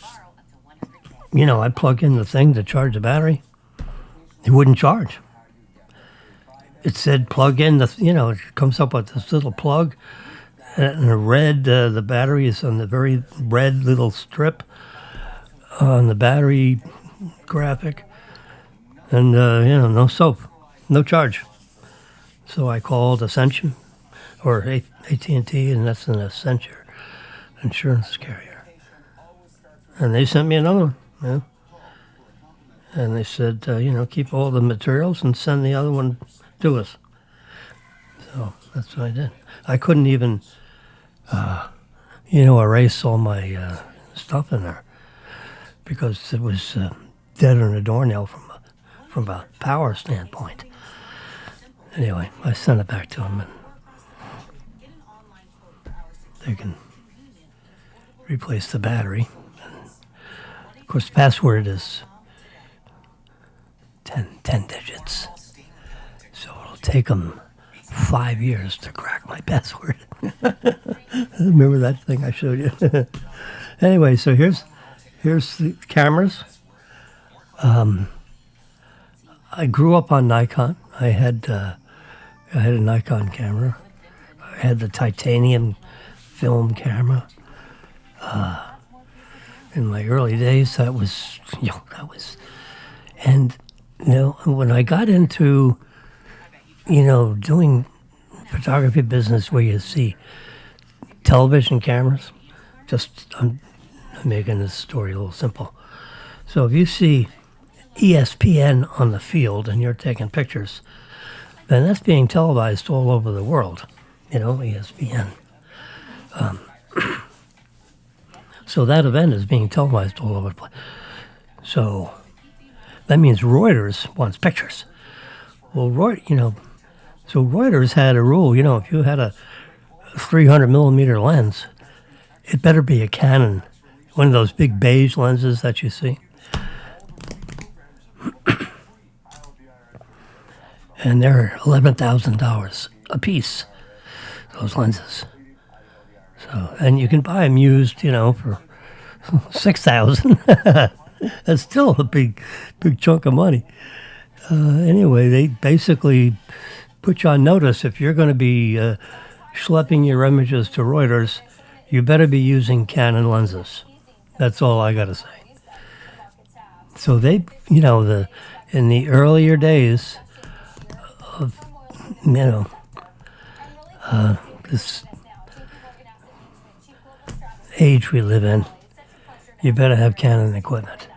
I plug in the thing to charge the battery. It wouldn't charge. It said plug in it comes up with this little plug, and the red, the battery is on the very red little strip on the battery graphic, and no soap, no charge. So I called Ascension or AT&T, and that's an Accenture insurance carrier, and they sent me another one. And they said, keep all the materials and send the other one to us. So that's what I did. I couldn't even, erase all my stuff in there because it was dead on a doornail from a power standpoint. Anyway, I sent it back to them, and they can replace the battery. And of course, the password is 10 digits. So it'll take them 5 years to crack my password. Remember that thing I showed you? Anyway, so here's the cameras. I grew up on Nikon. I had a Nikon camera. I had the titanium film camera. In my early days, and when I got into, doing photography business where you see television cameras, I'm making this story a little simple. So if you see ESPN on the field and you're taking pictures, then that's being televised all over the world, ESPN. So that event is being televised all over the place. So that means Reuters wants pictures. Well, so Reuters had a rule, if you had a 300 millimeter lens, it better be a Canon, one of those big beige lenses that you see. And they're $11,000 a piece, those lenses. So, and you can buy them used, for $6,000. That's still a big chunk of money. Anyway, they basically put you on notice if you're going to be schlepping your images to Reuters, you better be using Canon lenses. That's all I got to say. So they, in the earlier days of, this age we live in, you better have Canon equipment.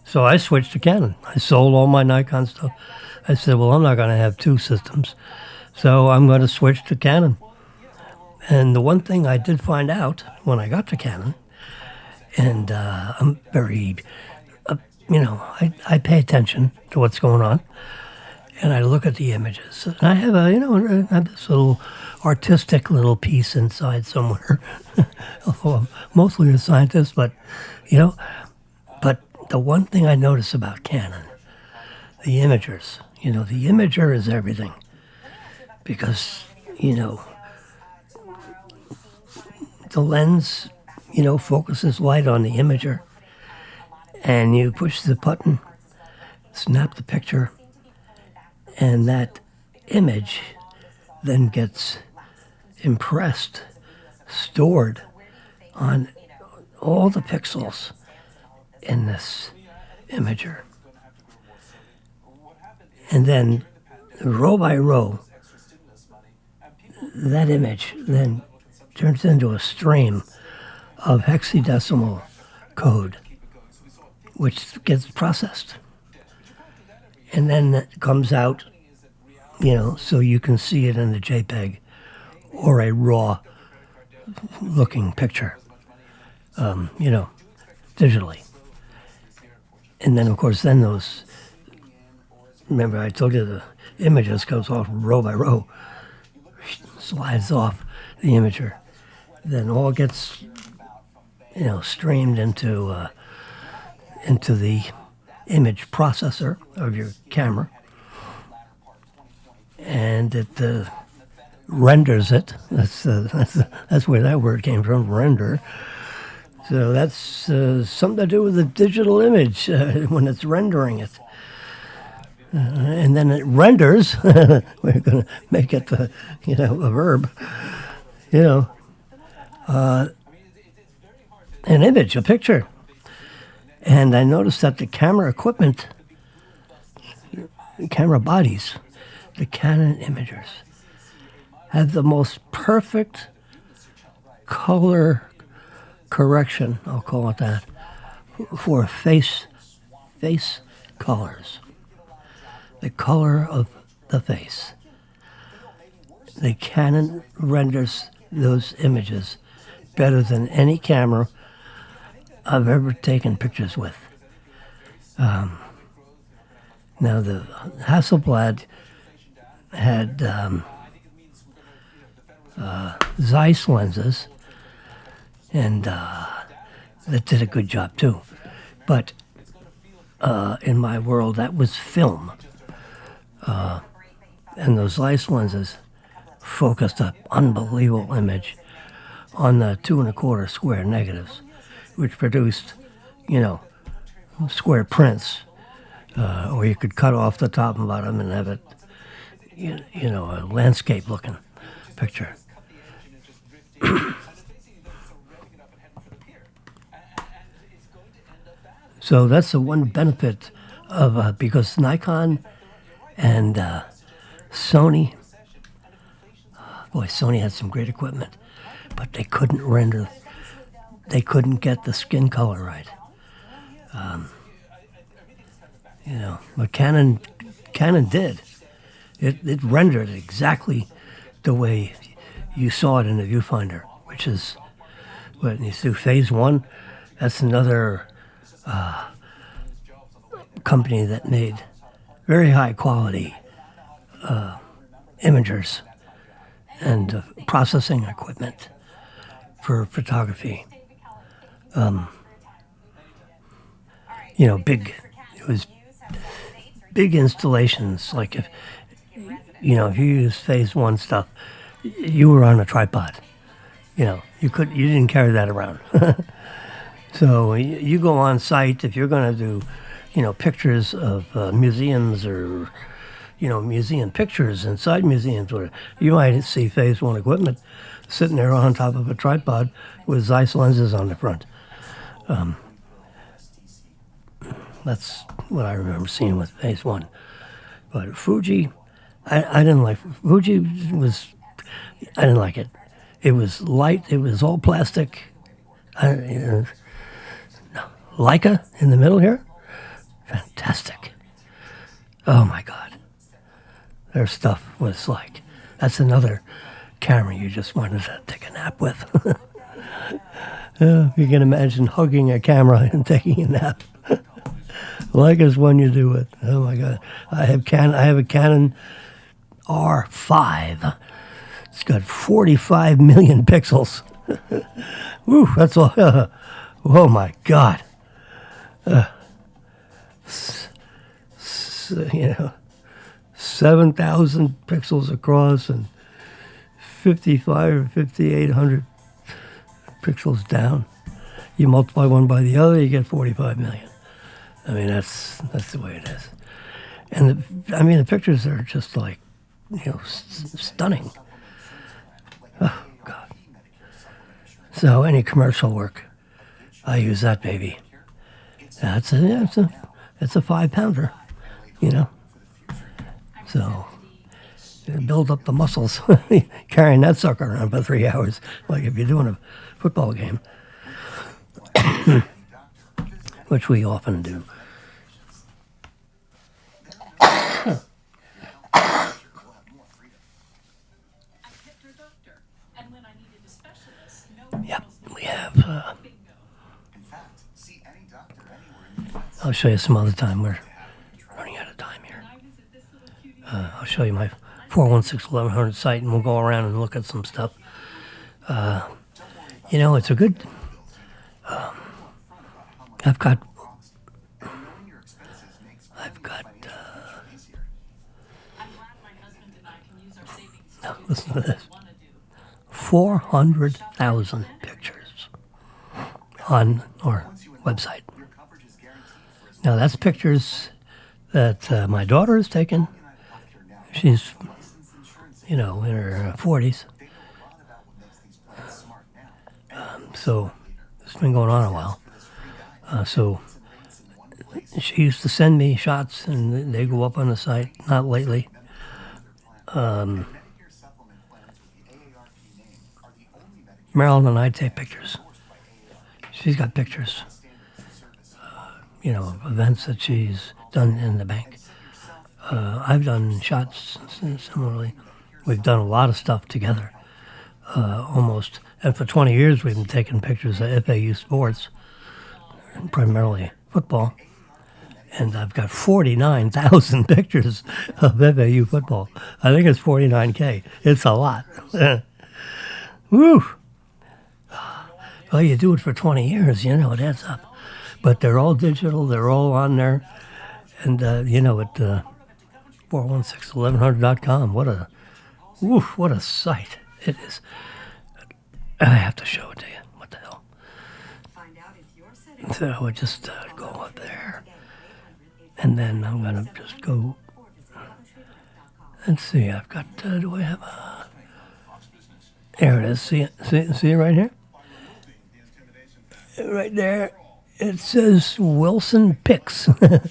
So I switched to Canon. I sold all my Nikon stuff. I said, well, I'm not going to have two systems, so I'm going to switch to Canon. And the one thing I did find out when I got to Canon, and I'm very, I pay attention to what's going on, and I look at the images. And I have I have this little artistic little piece inside somewhere. Although I'm mostly a scientist, but but the one thing I notice about Canon, the imagers, the imager is everything, because the lens, focuses light on the imager, and you push the button, snap the picture, and that image then gets impressed, stored on all the pixels in this imager. And then row by row, that image then turns into a stream of hexadecimal code, which gets processed. And then it comes out, so you can see it in a JPEG or a raw looking picture, digitally. And then, of course, remember I told you the images goes off row by row, slides off the imager, then all gets, streamed into the image processor of your camera, and it renders it. That's where that word came from, render. So that's something to do with the digital image when it's rendering it. And then it renders. We're going to make it, a verb. An image, a picture. And I noticed that the camera equipment, the camera bodies, the Canon imagers, had the most perfect color correction, I'll call it that, for face face colors, the color of the face. The Canon renders those images better than any camera I've ever taken pictures with. Now, the Hasselblad had Zeiss lenses, and that did a good job too. But in my world, that was film. And those Zeiss lenses focused an unbelievable image on the 2 1/4 square negatives, which produced, square prints, or you could cut off the top and bottom and have it, a landscape-looking picture. So that's the one benefit of because Nikon and Sony. Boy, Sony had some great equipment, but they couldn't render. They couldn't get the skin color right. But Canon did. It rendered exactly the way you saw it in the viewfinder, which is what you do. Phase 1. That's another company that made very high quality imagers and processing equipment for photography. It was big installations. Like if you use phase 1 stuff, you were on a tripod. You didn't carry that around. So you go on site if you're going to do, pictures of museums or, museum pictures inside museums, or you might see phase 1 equipment sitting there on top of a tripod with Zeiss lenses on the front. That's what I remember seeing with phase 1. But Fuji, I didn't like. Fuji I didn't like it. It was light. It was all plastic. Leica in the middle here, fantastic. Oh my God, their stuff was like, that's another camera you just wanted to take a nap with. You can imagine hugging a camera and taking a nap. Leica's one you do it. Oh my God, I have a Canon R5. It's got 45 million pixels. Woo, that's all. Oh my God. 7,000 pixels across and 55 or 5,800 pixels down. You multiply one by the other, you get 45 million. I mean, that's the way it is. And the pictures are just like, stunning. Oh God. So any commercial work, I use that baby. It's a 5-pounder, So build up the muscles carrying that sucker around for 3 hours, like if you're doing a football game, which we often do. Yep, we have. I'll show you some other time. We're running out of time here. I'll show you my 416-1100 site, and we'll go around and look at some stuff. It's a good. I've got. Now listen to this. 400,000 pictures on our website. Now that's pictures that my daughter has taken. She's, in her 40s. So it's been going on a while. So she used to send me shots, and they go up on the site. Not lately. Marilyn and I take pictures. She's got pictures. events that she's done in the bank. I've done shots similarly. We've done a lot of stuff together, almost. And for 20 years, we've been taking pictures of FAU sports, primarily football. And I've got 49,000 pictures of FAU football. I think it's 49K. It's a lot. Woo! Well, you do it for 20 years, it adds up. But they're all digital. They're all on there. And, at 4161100.com, what a site it is. I have to show it to you. What the hell? So I would just go up there. And then I'm going to just go. Let's see, I've got, do I have a. There it is. See it right here? Right there. It says Wilson Picks. And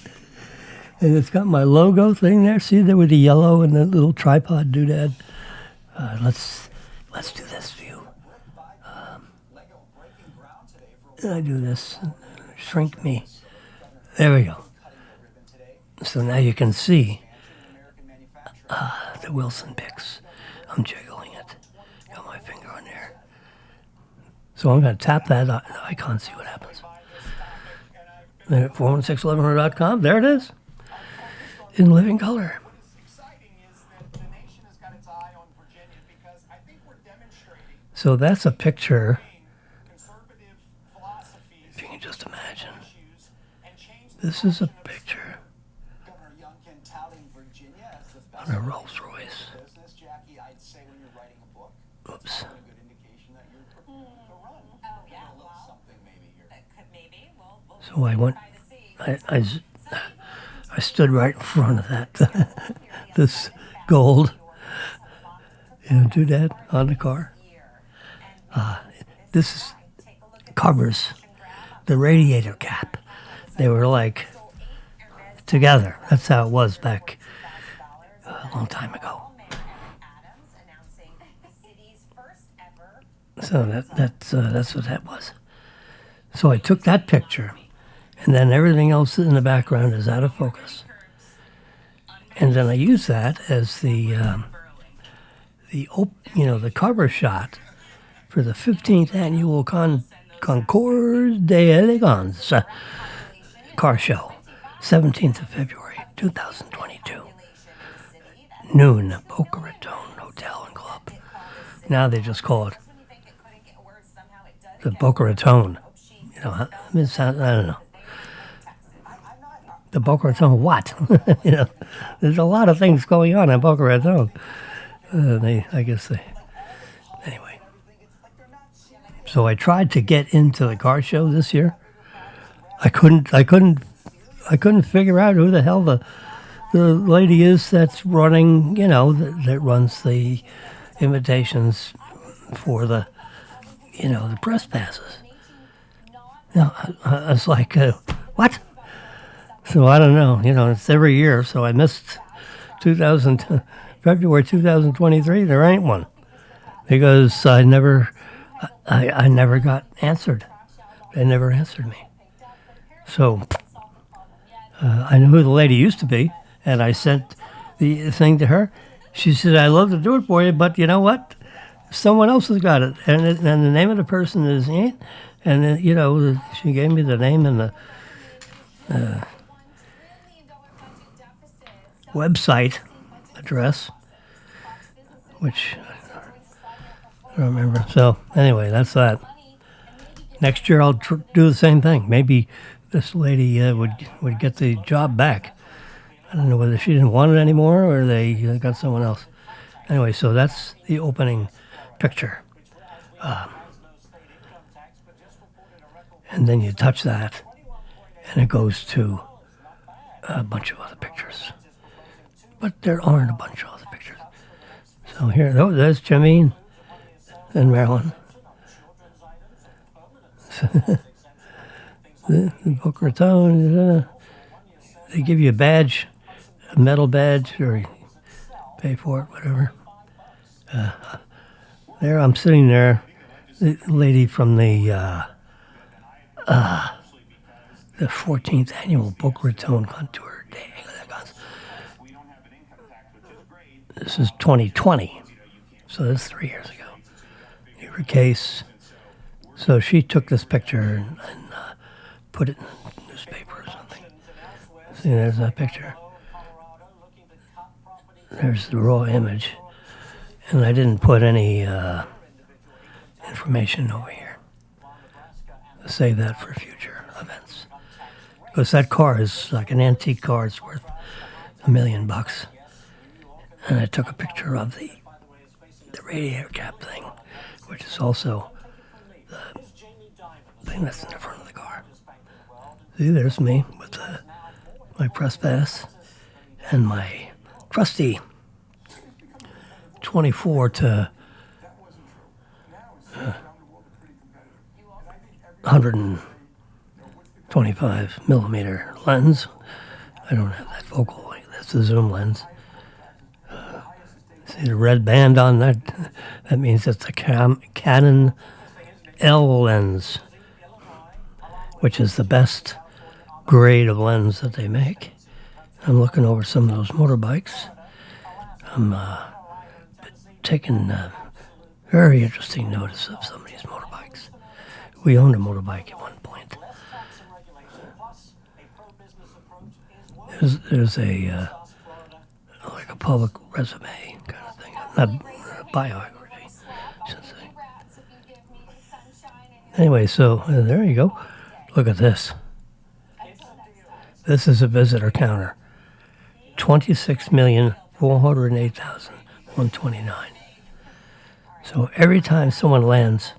it's got my logo thing there. See there with the yellow and the little tripod doodad. Let's do this view. I do this. Shrink me. There we go. So now you can see the Wilson Picks. I'm jiggling it. Got my finger on there. So I'm going to tap that icon, see what happens. 4161100.com. There it is. In living color. So that's a picture. If you can just imagine. This is a picture on a Rolls Royce. Oops. So I went, I stood right in front of that, this gold, do that on the car. This covers the radiator cap. They were like together. That's how it was back a long time ago. So that's what that was. So I took that picture, and then everything else in the background is out of focus. And then I use that as the cover shot for the 15th annual Concours d'Elegance car show, 17th of February, 2022. Noon, Boca Raton Hotel and Club. Now they just call it the Boca Raton. I don't know. The Boca Raton what? There's a lot of things going on in Boca Raton. Anyway. So I tried to get into the car show this year. I couldn't figure out who the hell the lady is that's running, that runs the invitations for the press passes. I was like, what? So I don't know. It's every year. So I missed February 2023. There ain't one because I never got answered. They never answered me. So I knew who the lady used to be, and I sent the thing to her. She said, "I'd love to do it for you, but you know what? Someone else has got it." And the name of the person is Aunt. And then, she gave me the name and the website address, which I don't remember. So anyway, that's that. Next year I'll do the same thing. Maybe this lady would get the job back. I don't know whether she didn't want it anymore or they got someone else. Anyway, so that's the opening picture. And then you touch that, and it goes to a bunch of other pictures. But there aren't a bunch of other pictures. So here, there's Jimmy and Marilyn. The Boca Raton, they give you a badge, a metal badge, or you pay for it, whatever. There, I'm sitting there. The lady from the the 14th annual Boca Raton Contour Day. This is 2020, so that's 3 years ago. Here a case. So she took this picture and put it in the newspaper or something. See, there's that picture. There's the raw image. And I didn't put any information over here. I'll save that for future events. Because that car is like an antique car. It's worth $1 million. And I took a picture of the radiator cap thing, which is also the thing that's in the front of the car. See, there's me with my press pass and my trusty 24 to 125 millimeter lens. I don't have that focal length. That's the zoom lens. See the red band on that? That means it's a Canon L lens, which is the best grade of lens that they make. I'm looking over some of those motorbikes. I'm taking very interesting notice of some of these motorbikes. We owned a motorbike at one point. There's a like a public resume kind of thing, not biography, I should say. Anyway, so there you go. Look at this. This is a visitor counter. 26,408,129. So every time someone lands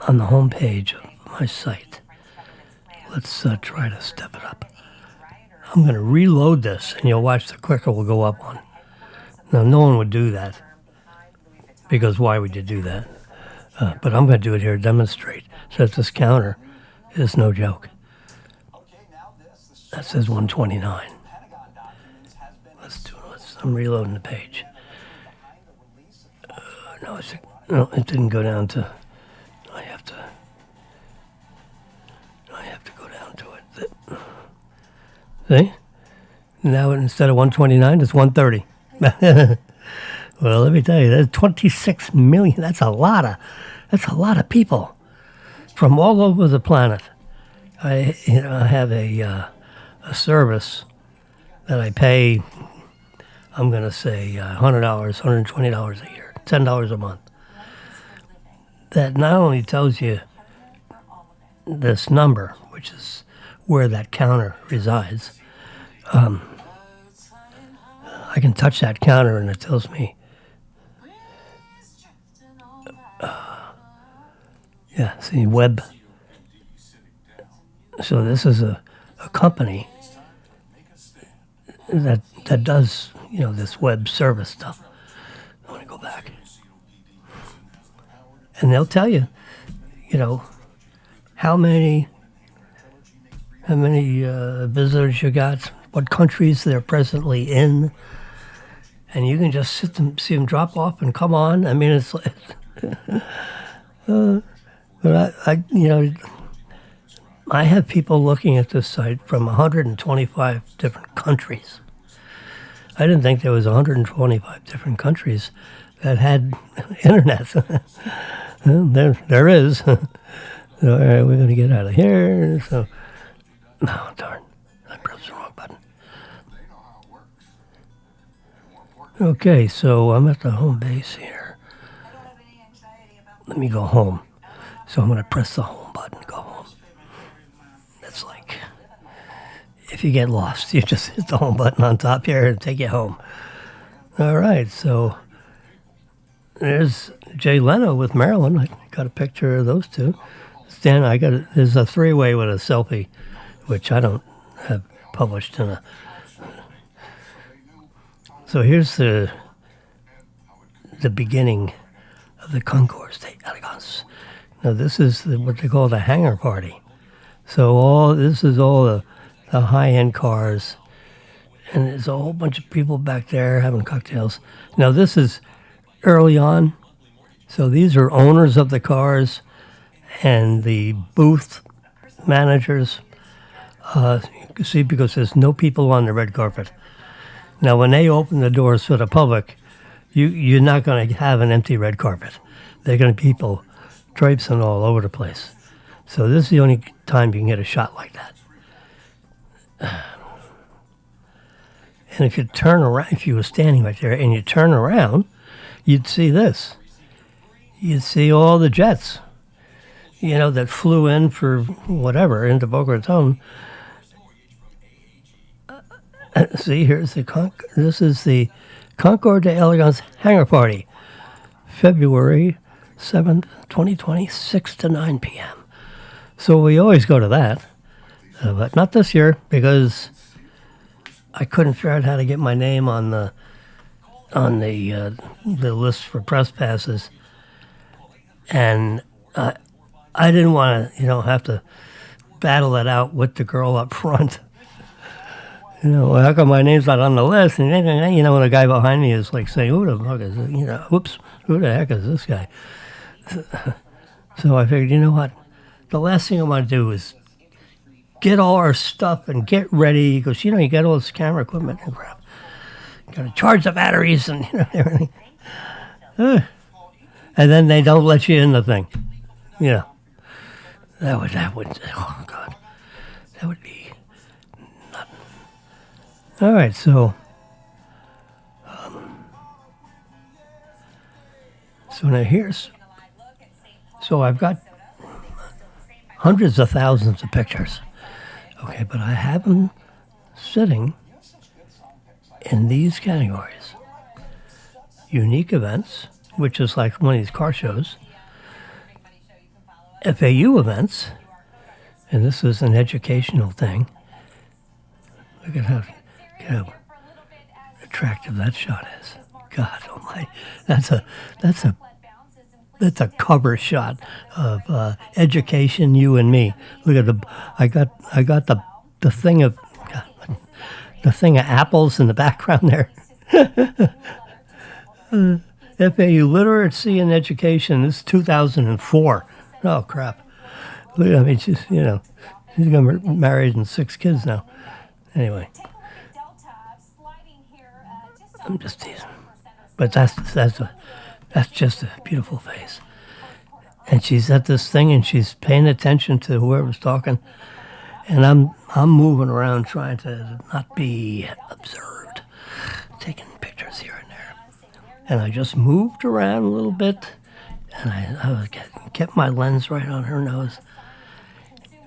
on the home page of my site, let's try to step it up. I'm going to reload this, and you'll watch the clicker will go up on. Now, no one would do that, because why would you do that? But I'm going to do it here to demonstrate that this counter is no joke. That says 129. Let's do it. I'm reloading the page. No, it didn't go down to. I have to go down to it. See? Now instead of 129, it's 130. Well, let me tell you, that's 26 million. That's a lot of people from all over the planet. I have a service that I pay. I'm going to say $100, $120 a year, $10 a month. That not only tells you this number, which is where that counter resides. I can touch that counter and it tells me, yeah, see, web. So this is a company that does, this web service stuff. I want to go back. And they'll tell you, how many visitors you got, what countries they're presently in, and you can just see them drop off and come on. I mean, it's like, but I have people looking at this site from 125 different countries. I didn't think there was 125 different countries that had internet. Well, there is. So, all right, we're going to get out of here. So, oh, darn. I pressed the wrong button. Okay, so I'm at the home base here. Let me go home. So I'm going to press the home button, go home. That's like, if you get lost, you just hit the home button on top here and take you home. All right, so there's Jay Leno with Marilyn. I got a picture of those two. There's a three-way with a selfie, which I don't have published in a. So here's the beginning of the Concours d'Elegance. Now this is what they call the hangar party. So this is all the high-end cars, and there's a whole bunch of people back there having cocktails. Now this is early on, so these are owners of the cars and the booth managers See, because there's no people on the red carpet. Now, when they open the doors for the public, you're not going to have an empty red carpet. They're going to be people traipsing all over the place. So this is the only time you can get a shot like that. And if you turn around, if you were standing right there and you turn around, you'd see this. You'd see all the jets, that flew in for whatever, into Boca Raton. See, here's this is the Concord de Elegance Hangar Party, February 7th, 2020, 6 to 9 p.m. So we always go to that, but not this year because I couldn't figure out how to get my name on the list for press passes, and I didn't want to have to battle it out with the girl up front. Well, how come my name's not on the list? And the guy behind me is like saying, "Who the fuck is it? Whoops, who the heck is this guy?" So I figured, what? The last thing I want to do is get all our stuff and get ready because you got all this camera equipment and crap. Got to charge the batteries and everything. And then they don't let you in the thing. That would. Oh God, that would be. All right, so now so I've got hundreds of thousands of pictures. Okay, but I have them sitting in these categories. Unique events, which is like one of these car shows. FAU events, and this is an educational thing. Look at how attractive that shot is. God almighty. That's a cover shot of education, you and me. Look at I got the thing of apples in the background there. FAU Literacy and Education. This is 2004. Oh crap. Look, she's got married and 6 kids now. Anyway. I'm just teasing, but that's just a beautiful face. And she's at this thing, and she's paying attention to whoever's talking. And I'm moving around trying to not be observed, taking pictures here and there. And I just moved around a little bit, and I kept my lens right on her nose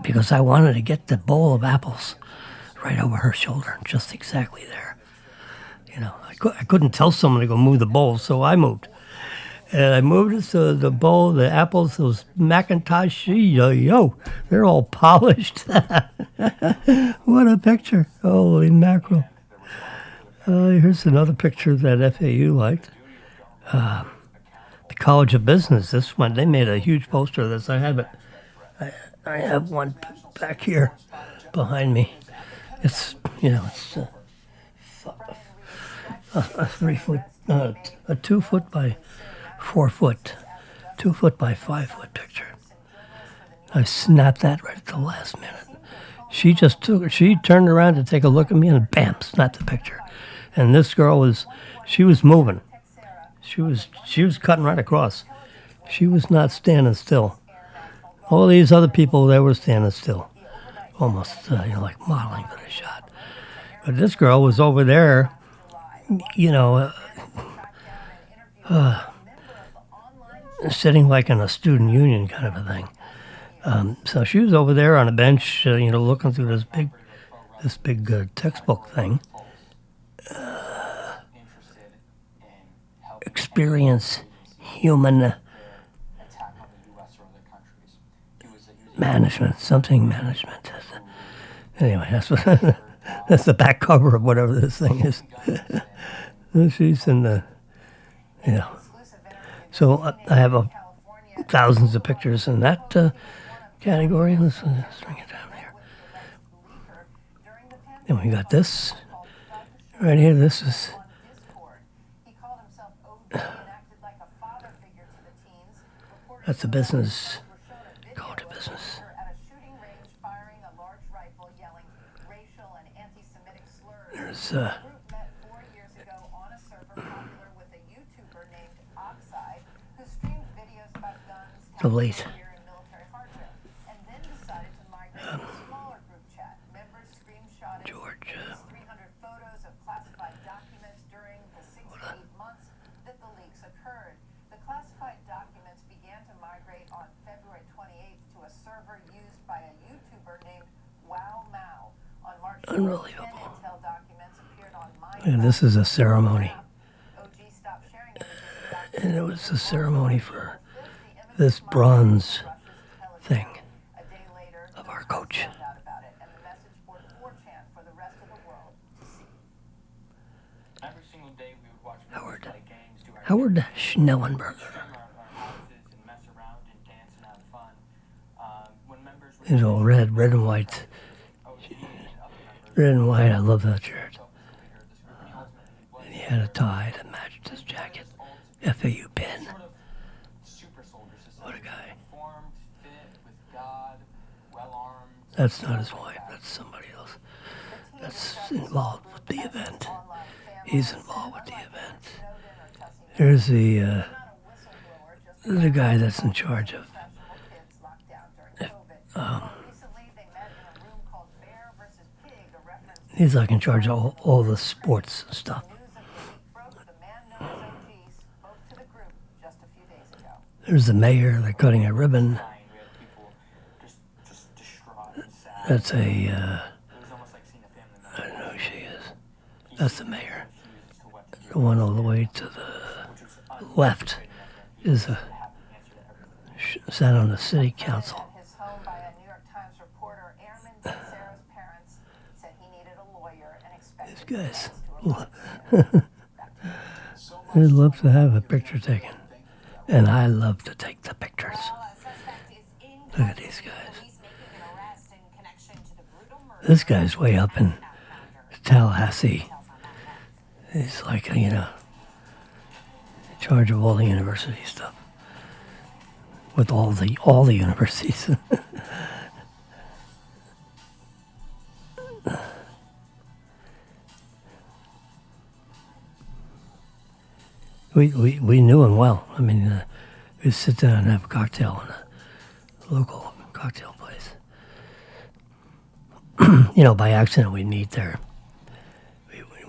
because I wanted to get the bowl of apples right over her shoulder, just exactly there. I couldn't tell someone to go move the bowl, so I moved. And I moved it so the bowl, the apples, those Macintosh, they're all polished. What a picture. Holy mackerel. Here's another picture that FAU liked. The College of Business, this one, they made a huge poster of this. I have it. I have one back here behind me. It's, it's a 3 foot, a 2 foot by 4 foot, 2 foot by 5 foot picture. I snapped that right at the last minute. She turned around to take a look at me and bam, snapped the picture. And this girl was moving. She was cutting right across. She was not standing still. All these other people there were standing still, almost like modeling for the shot. But this girl was over there, sitting like in a student union kind of a thing. So she was over there on a bench, looking through this big textbook thing. Experience human management, something management. Anyway, that's the back cover of whatever this thing is. She's in the, So I have thousands of pictures in that category. Let's bring it down here. Then we got this right here. This is. That's a business. College of Business. There's The group met 4 years ago on a server popular with a YouTuber named Oxide, who streamed videos about guns, the late tactical gear, and military hardware, and then decided to migrate to a smaller group chat. Members screenshotted George. at least 300 photos of classified documents during the 6 to 8 months that the leaks occurred. The classified documents began to migrate on February 28th to a server used by a YouTuber named Wow Mao. On March 4th, 10 Unbelievable. Intel documents appeared on And this is a ceremony. OG stopped sharing images of And it was a ceremony for this bronze thing a day later, of our coach. found out about it, and the message board 4chan for the rest of the world to see. Every single day we would watch Howard. movies like games, do our Howard Schnellenberger. stream our houses and mess around and dance and have fun. When members were He's all red and white. OG and other members Red and white, I love that shirt. felt this leader of this group, and he ultimately was And he had a tie that matched his jacket. FAU pin. sort of super soldier society. What a guy. Formed, fit, with God, well-armed. That's not his wife, that's somebody else. That's involved with the event. He's involved with the event. Here's the guy that's in charge of he's like in charge of all the sports stuff. There's the mayor, they're cutting a ribbon. We had people just distraught and sad. That's a, It was almost like seeing a family member. I don't know who she is. That's the mayor. Confused as to what to do, The one all the way to the left is a, sat on the city council. At his home by a New York Times reporter, Airman Sarah's parents said he needed a lawyer and expected These guys, the defense to they love to have a picture taken. And I love to take the pictures. Look at these guys. This guy's way up in Tallahassee. He's like, in charge of all the university stuff. With all the universities. We knew him well. I mean, we'd sit down and have a cocktail in a local cocktail place. By accident we'd meet there.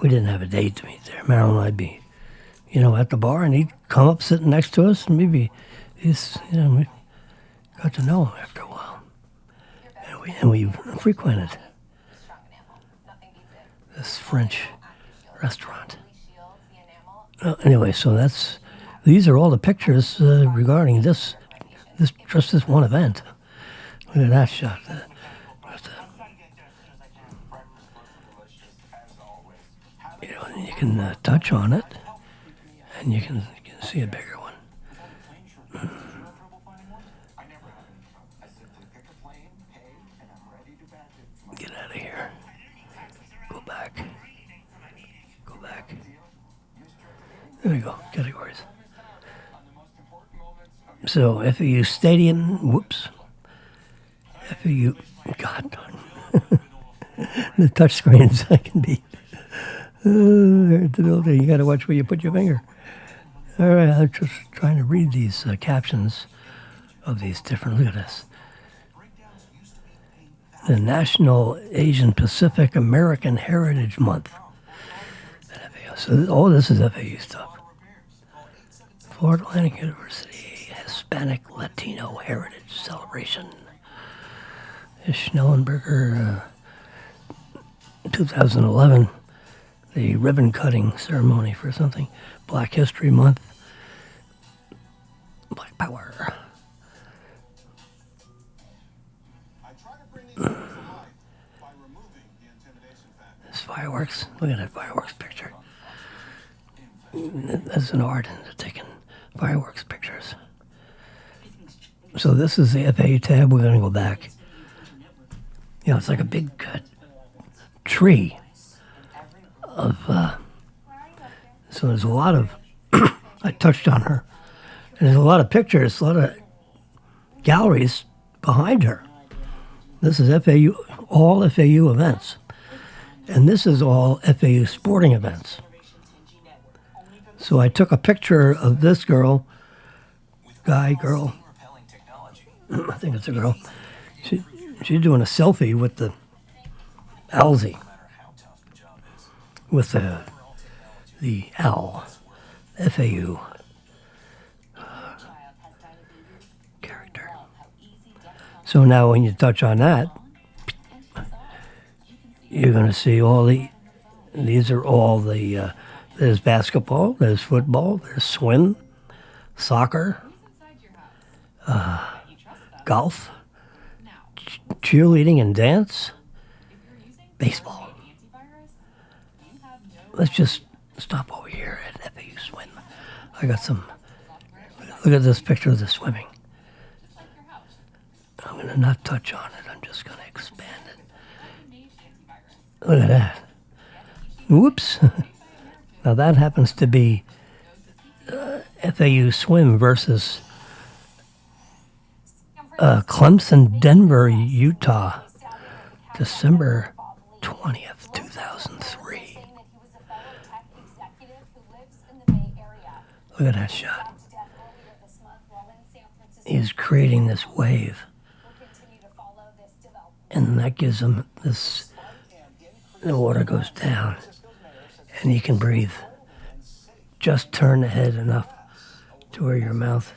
We didn't have a date to meet there. Marilyn and I'd be, at the bar, and he'd come up sitting next to us, and maybe we got to know him after a while. And we frequented this French restaurant. Anyway, so these are all the pictures regarding this just this one event. Look at that shot. And you can touch on it, and you can see a bigger one. Get out of here. Go back. Go back. There we go. Categories. So FAU Stadium. Whoops. FAU. God darn. The touch screens I can be. There's the building. You got to watch where you put your finger. All right, I'm just trying to read these captions of these different. Look at this. The National Asian Pacific American Heritage Month. So all this is FAU stuff. Florida Atlantic University Hispanic Latino Heritage Celebration. Schnellenberger, 2011, the ribbon cutting ceremony for something. Black History Month. Black Power. I try to bring these things to life by removing the intimidation factor. There's fireworks. Look at that fireworks picture. That's an art in taking fireworks pictures. So this is the FAU tab. We're going to go back. It's like a big tree of. So there's a lot of. I touched on her, and there's a lot of pictures, a lot of galleries behind her. This is FAU, all FAU events, And this is all FAU sporting events. So I took a picture of this girl, girl. I think it's a girl. She's doing a selfie with the Alzy, with the owl, FAU character. So now when you touch on that, you're going to see all these are all the, there's basketball, there's football, there's swim, soccer, golf, cheerleading and dance, baseball. Let's just stop over here at FAU swim. I got some, look at this picture of the swimming. I'm going to not touch on it, I'm just going to expand it. Look at that. Whoops. Now that happens to be FAU swim versus Clemson, Denver, Utah, December 20th, 2003. Look at that shot. He's creating this wave. And that gives him this, the water goes down and you can breathe. Just turn the head enough to where your mouth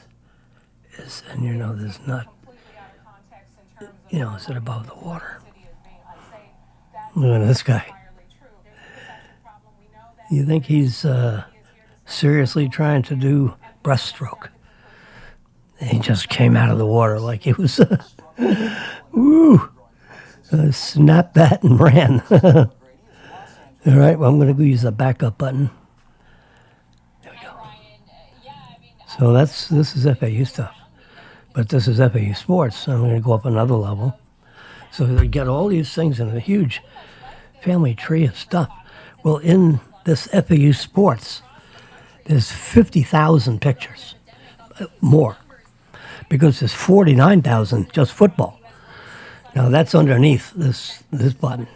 is, and you know there's not, you know, is it above the water? Look at this guy. You think he's seriously trying to do breaststroke? He just came out of the water like it was, woo, snapped that and ran. All right, well, I'm going to go use the backup button. There we go. So this is FAU stuff. But this is FAU sports, so I'm going to go up another level. So they get all these things in a huge family tree of stuff. Well, in this FAU sports, there's 50,000 pictures, more, because there's 49,000 just football. Now that's underneath this button.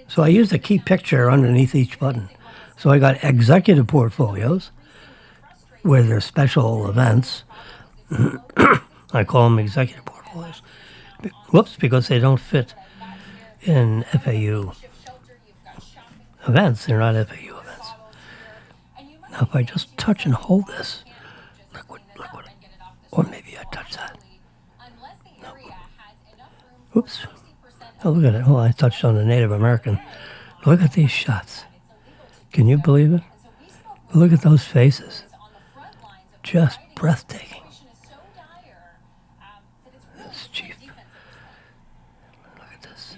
So I used a key picture underneath each button. So I got executive portfolios, where there's special events. I call them executive portfolios. Whoops, because they don't fit in FAU events. They're not FAU events. Now if I just touch and hold this, look what, or maybe I touch that. No. Oops. Oh, look at it. Oh, I touched on the Native American. Look at these shots. Can you believe it? Look at those faces. Just breathtaking. This chief. Look at this.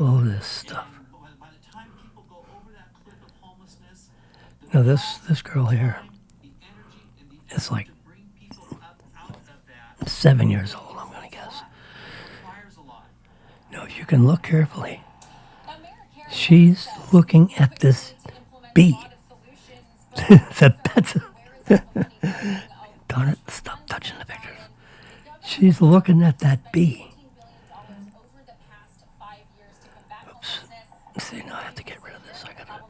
All this stuff. Now this girl here is like 7 years old, I'm going to guess. Now, if you can look carefully, she's looking at this bee. That's darn it, stop touching the pictures. She's looking at that bee. Oops. See, now I have to get rid of this. I gotta.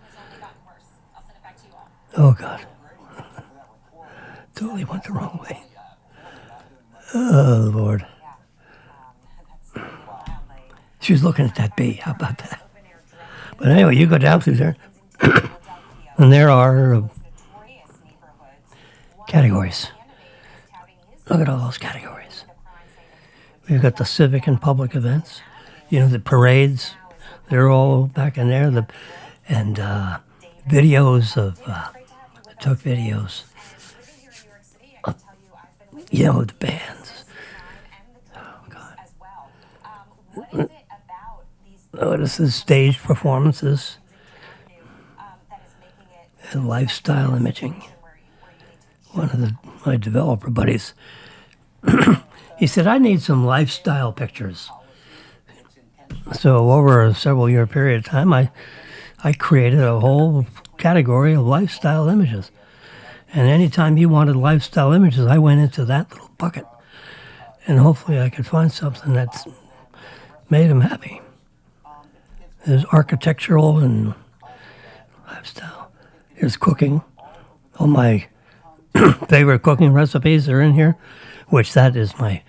Oh, God. Totally went the wrong way. Oh, Lord. She's looking at that bee. How about that? But anyway, you go down through there, and there are categories. Look at all those categories. We've got the civic and public events. You know, the parades. They're all back in there. And videos of, took videos of, you know, the bands. Oh, God. Oh, this is stage performances and lifestyle imaging. One of my developer buddies, he said, I need some lifestyle pictures. So over a several year period of time, I created a whole category of lifestyle images. And anytime he wanted lifestyle images, I went into that little bucket. And hopefully I could find something that's made him happy. There's architectural and lifestyle. Here's cooking. All my favorite cooking recipes are in here, which that is my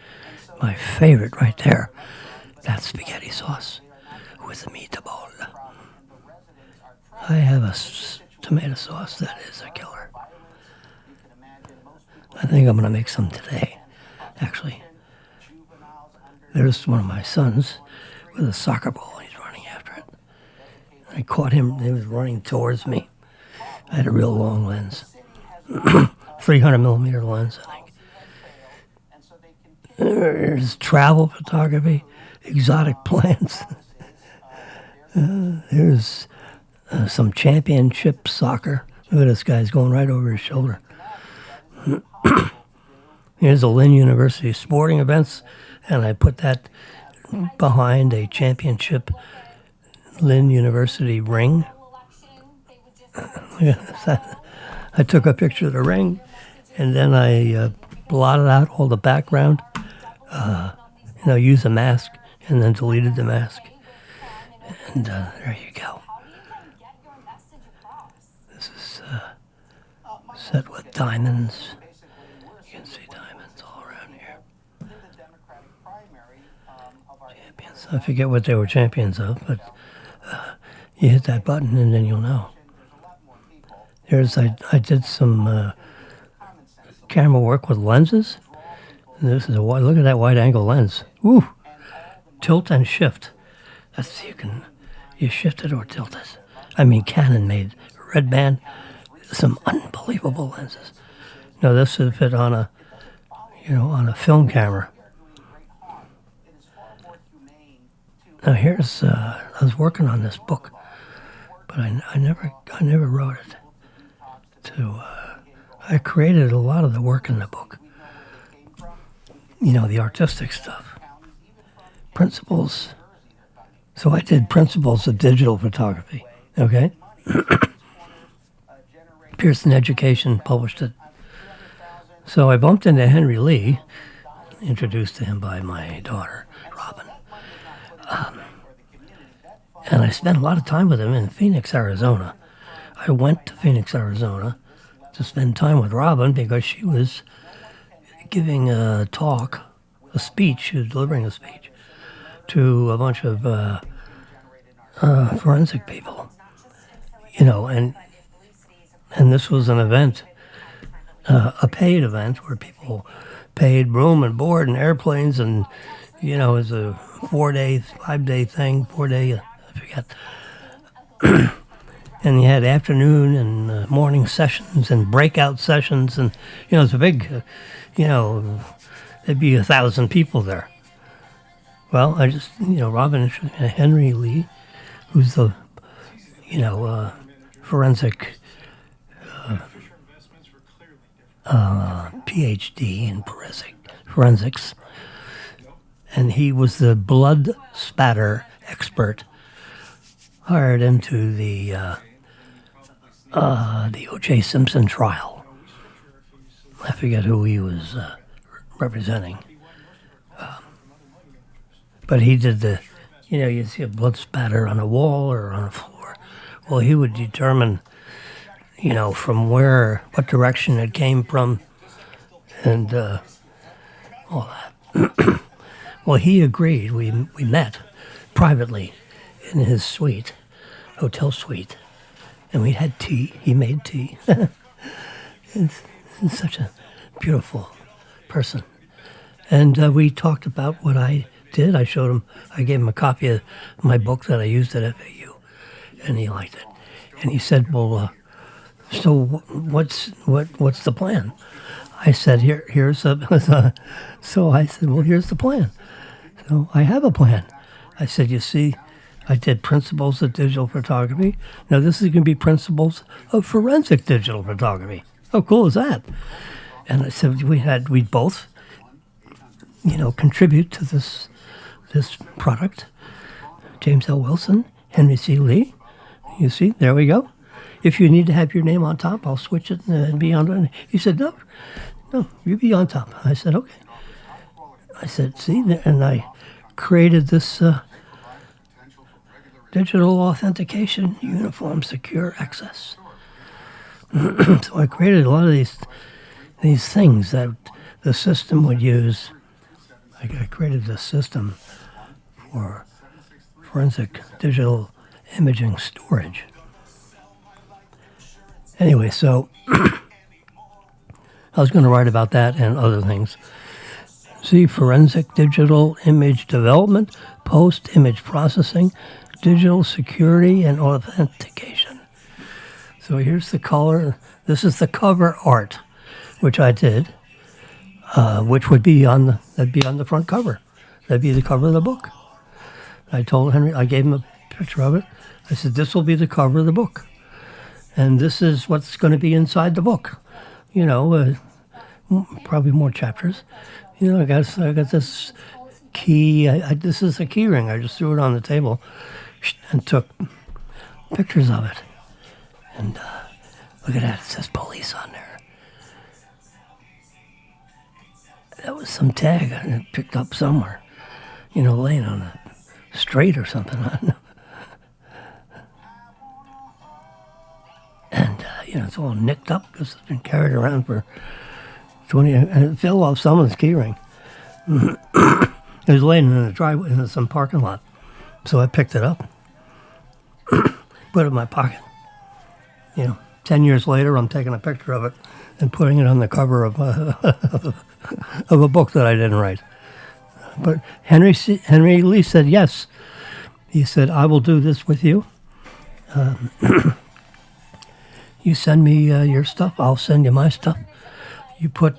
favorite right there. That spaghetti sauce with the meatball. I have a tomato sauce that is a killer. I think I'm going to make some today, actually. There's one of my sons with a soccer ball. He's running after it. I caught him. He was running towards me. I had a real long lens. 300 millimeter lens, I think. There's travel photography, exotic plants. There's some championship soccer. Look at this guy's going right over his shoulder. Here's the Lynn University sporting events, and I put that behind a championship Lynn University ring. I took a picture of the ring, and then I blotted out all the background, used a mask, and then deleted the mask. And there you go. This is set with diamonds. You can see diamonds all around here. Champions. I forget what they were champions of, but you hit that button and then you'll know. I did some camera work with lenses. And this is look at that wide angle lens. Woo! Tilt and shift. That's you shift it or tilt it. I mean, Canon made red band, some unbelievable lenses. Now this would fit on a film camera. Now here's I was working on this book, but I never wrote it. I created a lot of the work in the book. The artistic stuff, principles. So I did principles of digital photography. Okay. Pearson Education published it. So I bumped into Henry Lee, introduced to him by my daughter, Robin. And I spent a lot of time with him in Phoenix, Arizona. I went to Phoenix, Arizona to spend time with Robin because she was giving a talk, a speech. She was delivering a speech to a bunch of forensic people, and this was an event, a paid event where people paid room and board and airplanes, and it was a 5-day thing, 4-day, I forget. And you had afternoon and morning sessions and breakout sessions, and it's a big, there'd be 1,000 people there. Well, I just, Robin introduced me to Henry Lee, who's the, forensic PhD in forensics, and he was the blood spatter expert hired into the O.J. Simpson trial. I forget who he was representing. But he did you see a blood spatter on a wall or on a floor. Well, he would determine, from what direction it came from, and all that. Well, he agreed. We met privately in his suite, hotel suite, and we had tea. He made tea. He's such a beautiful person. And we talked about what I did. I gave him a copy of my book that I used at FAU, and he liked it. And he said, well, so what's the plan? I said, here's a, so I said, well, here's the plan. So I have a plan. I said, you see, I did principles of digital photography. Now this is going to be principles of forensic digital photography. How cool is that? And I said, we both, contribute to this product. James L. Wilson, Henry C. Lee. You see, there we go. If you need to have your name on top, I'll switch it and be on it. He said, no, you be on top. I said, okay. I said, see, and I created this Digital authentication, uniform, secure access. So I created a lot of these things that the system would use. I created a system for forensic digital imaging storage. Anyway, so I was going to write about that and other things. See, forensic digital image development, post-image processing, digital security, and authentication. So here's the color. This is the cover art, which I did, which would be that'd be on the front cover. That'd be the cover of the book. I told Henry, I gave him a picture of it. I said, this will be the cover of the book. And this is what's going to be inside the book. You know, probably more chapters. You know, I got this key. This is a key ring. I just threw it on the table and took pictures of it. And look at that. It says police on there. That was some tag I picked up somewhere. You know, laying on a street or something. I don't know. And, you know, it's all nicked up because it's been carried around for 20 years. And it fell off someone's key ring. It was laying in a driveway in some parking lot. So I picked it up, put it in my pocket. You know, 10 years later, I'm taking a picture of it and putting it on the cover of a book that I didn't write. But Henry Lee said yes. He said, I will do this with you. You send me your stuff, I'll send you my stuff. You put,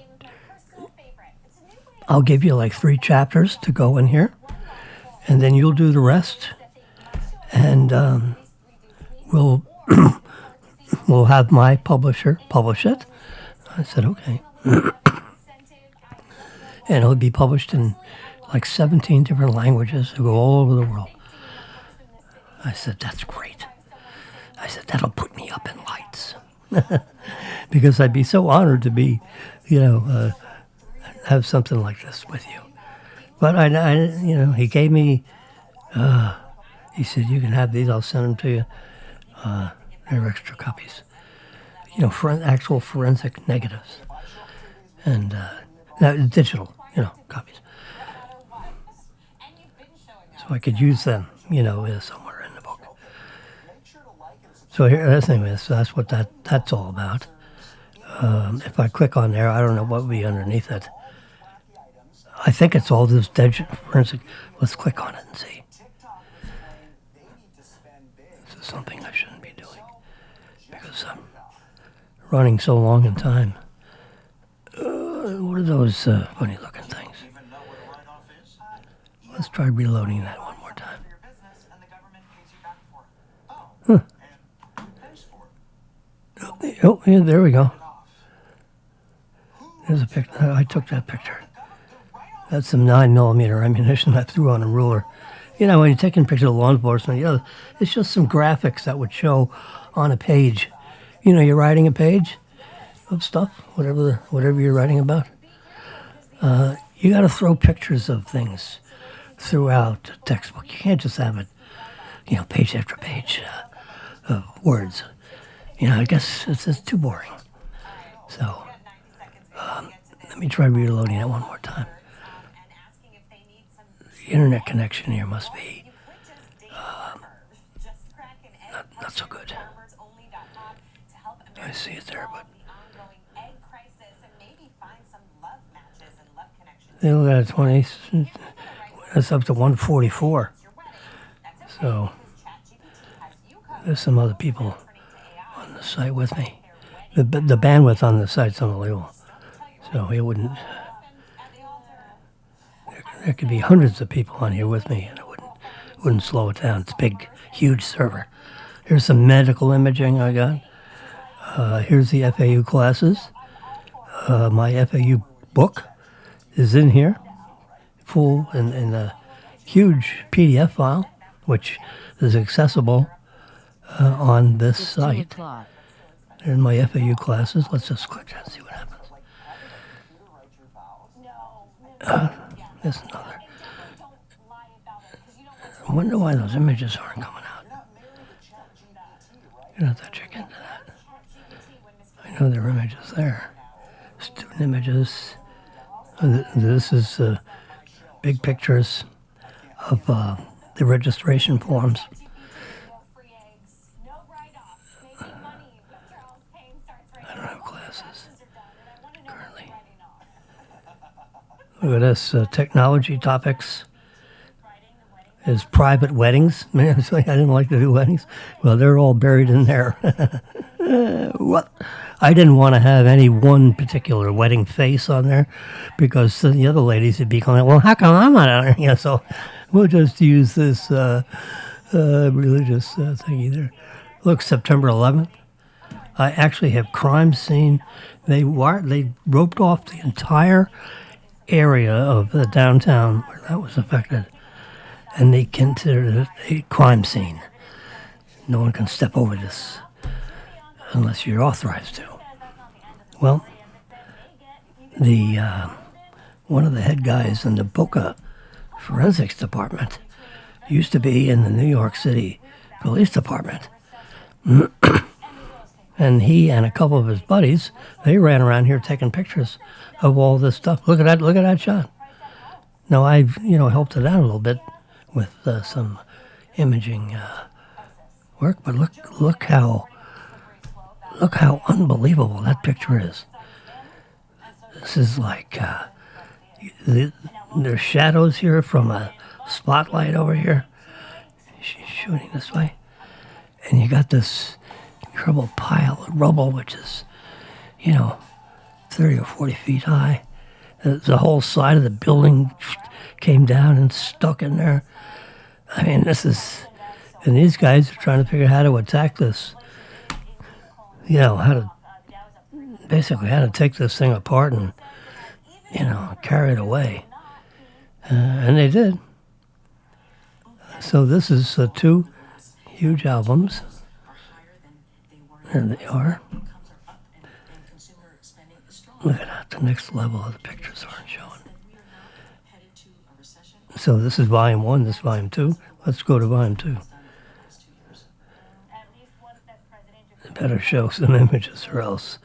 I'll give you like 3 chapters to go in here, and then you'll do the rest, and we'll have my publisher publish it. I said, okay. And it'll be published in like 17 different languages. It'll go all over the world. I said, that's great. I said, that'll put me up in lights. Because I'd be so honored to be, you know, have something like this with you. But I you know, he gave me, he said, you can have these, I'll send them to you. They're extra copies. You know, actual forensic negatives. And digital, you know, copies. So I could use them, you know, somewhere in the book. So here, that's what that's all about. If I click on there, I don't know what would be underneath it. I think it's all this digital forensic. Let's click on it and see. This is something I shouldn't be doing because I'm running so long in time. What are those funny-looking things? Let's try reloading that one more time. Huh. Oh, yeah, there we go. There's a picture. I took that picture. That's some 9mm ammunition I threw on a ruler. You know, when you're taking pictures of law enforcement, you know, it's just some graphics that would show on a page. You know, you're writing a page of stuff, whatever you're writing about. You got to throw pictures of things throughout a textbook. You can't just have it, you know, page after page of words. You know, I guess it's too boring. So, let me try reloading it one more time. The internet connection here must be not so good. I see it there, but they look at 20. That's up to 144. So there's some other people on the site with me. The bandwidth on the site's unbelievable. So it wouldn't. There could be hundreds of people on here with me, and it wouldn't slow it down. It's a big, huge server. Here's some medical imaging I got. Here's the FAU classes. My FAU book is in here, full in a huge PDF file, which is accessible on this site. There's my FAU classes. Let's just click that and see what happens. There's another. I wonder why those images aren't coming out. You're going to have to check into that. I know there are images there. Student images. This is big pictures of the registration forms. Free eggs, no write-offs, making money. Charles Payne starts right I don't have classes currently. writing off. Look at this, technology topics is private weddings. Man, it's like I didn't like to do weddings. Well, they're all buried in there. What? I didn't want to have any one particular wedding face on there because the other ladies would be going, well, how come I'm not on there? Yeah, so we'll just use this religious thingy there. Look, September 11th. I actually have crime scene. They roped off the entire area of the downtown where that was affected, and they considered it a crime scene. No one can step over this unless you're authorized to. Well, the one of the head guys in the Boca Forensics Department used to be in the New York City Police Department. And he and a couple of his buddies, they ran around here taking pictures of all this stuff. Look at that shot. Now I've helped it out a little bit with some imaging work, but look how unbelievable that picture is. This is like there's shadows here from a spotlight over here. She's shooting this way, and you got this incredible pile of rubble, which is 30 or 40 feet high. The whole side of the building came down and stuck in there. I mean, and these guys are trying to figure out how to attack this. How to take this thing apart and, carry it away. And they did. So this is 2 huge albums. There they are. Look at that. The next level of the pictures aren't showing. So this is volume 1, this is volume 2. Let's go to volume 2. It better show some images or else.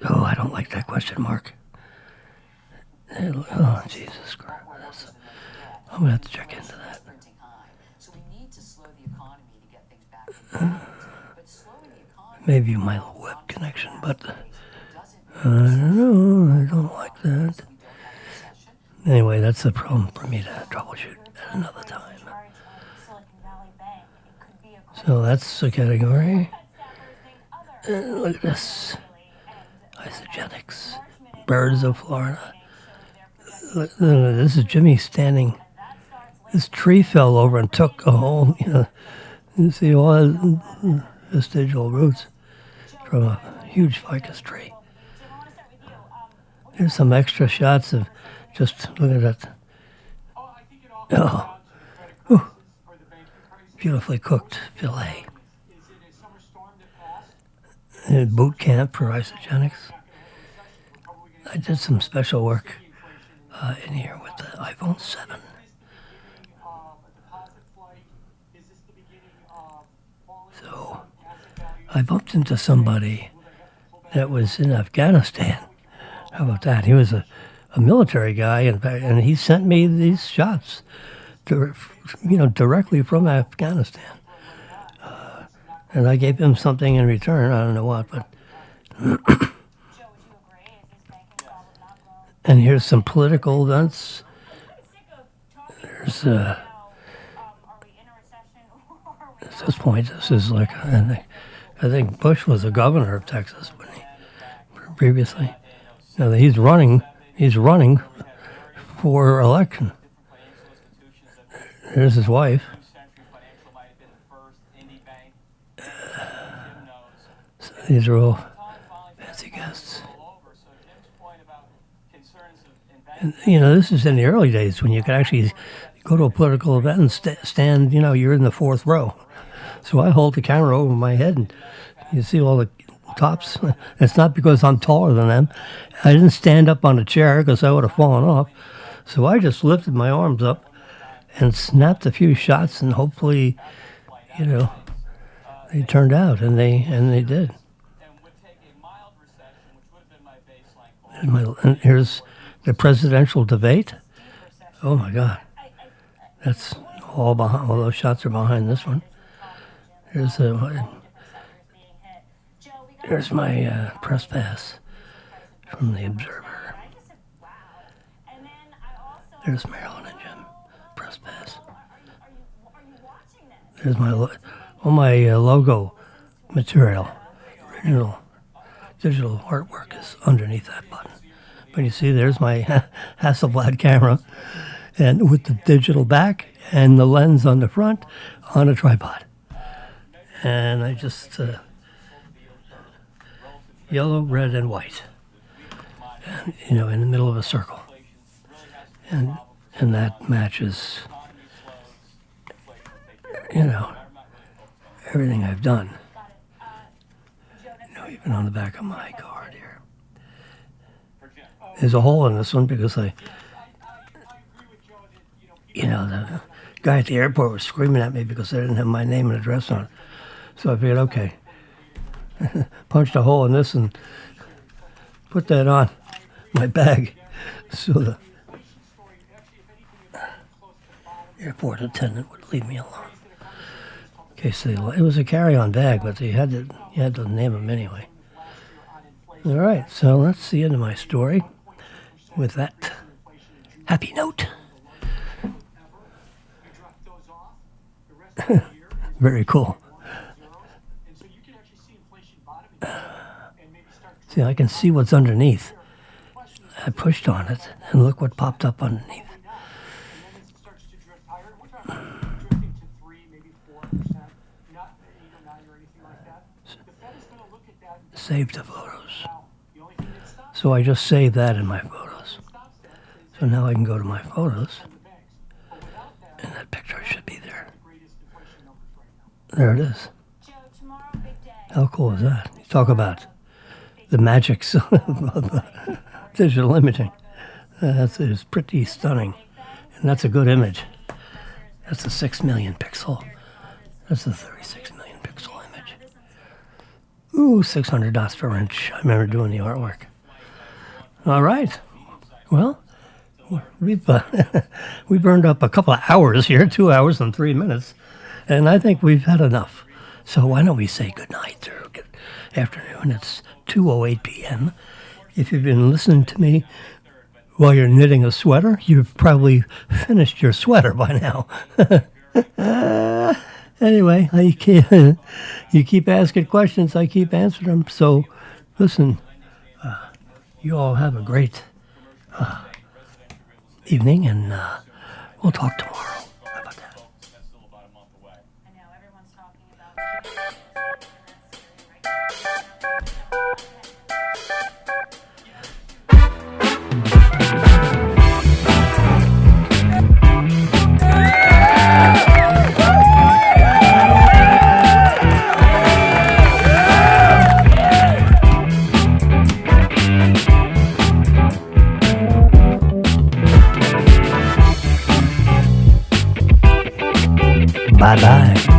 Oh, I don't like that question mark. Oh, Jesus Christ. I'm going to have to check into that. Maybe my web connection, but I don't know. I don't like that. Anyway, that's a problem for me to troubleshoot at another time. So that's the category. And look at this. Isogenics. Birds of Florida. Look, this is Jimmy standing. This tree fell over and took a whole, you see all the vestigial roots from a huge ficus tree. Here's some extra shots of just look at that. Oh, whew. Beautifully cooked filet. Boot camp for isogenics. I did some special work in here with the iPhone 7. So I bumped into somebody that was in Afghanistan. How about that? He was a military guy, in fact, and he sent me these shots, directly from Afghanistan. And I gave him something in return. I don't know what, but. And here's some political events. There's at this point, this is like I think Bush was the governor of Texas when previously. Now that he's running for election. There's his wife. So these are all fancy guests. And, this is in the early days when you could actually go to a political event and stand, you're in the 4th row. So I hold the camera over my head and you see all the tops. It's not because I'm taller than them. I didn't stand up on a chair because I would have fallen off. So I just lifted my arms up and snapped a few shots and hopefully, They turned out, and they did. and would take a mild recession, which would have been my baseline goal. And here's the presidential debate. Oh my God, that's all behind. All those shots are behind this one. Here's here's my press pass from the Observer. There's Marilyn and Jim. Press pass. There's my all my logo material. Original digital artwork is underneath that button. But you see, there's my Hasselblad camera, and with the digital back and the lens on the front on a tripod. And I just yellow, red, and white, and, in the middle of a circle, and that matches, everything I've done. Even on the back of my card here. There's a hole in this one because the guy at the airport was screaming at me because I didn't have my name and address on it. So I figured, okay, punched a hole in this and put that on my bag so the airport attendant would leave me alone. In case it was a carry-on bag, but you had to name them anyway. All right, so that's the end of my story with that happy note. Very cool. See, I can see what's underneath. I pushed on it, and look what popped up underneath. Save the photos. So I just saved that in my photos. So now I can go to my photos, and that picture should be there. There it is. How cool is that? You talk about the magics of digital imaging. It's pretty stunning. And that's a good image. That's a 6 million pixel. That's a 36 million pixel image. Ooh, 600 dots per inch. I remember doing the artwork. All right. Well, we burned up a couple of hours here, 2 hours and 3 minutes, and I think we've had enough. So why don't we say good night or good afternoon? It's 2:08 p.m. If you've been listening to me while you're knitting a sweater, you've probably finished your sweater by now. Anyway, you keep asking questions, I keep answering them. So, listen, you all have a great evening, and we'll talk tomorrow. How about that? I know everyone's talking about Bye-bye.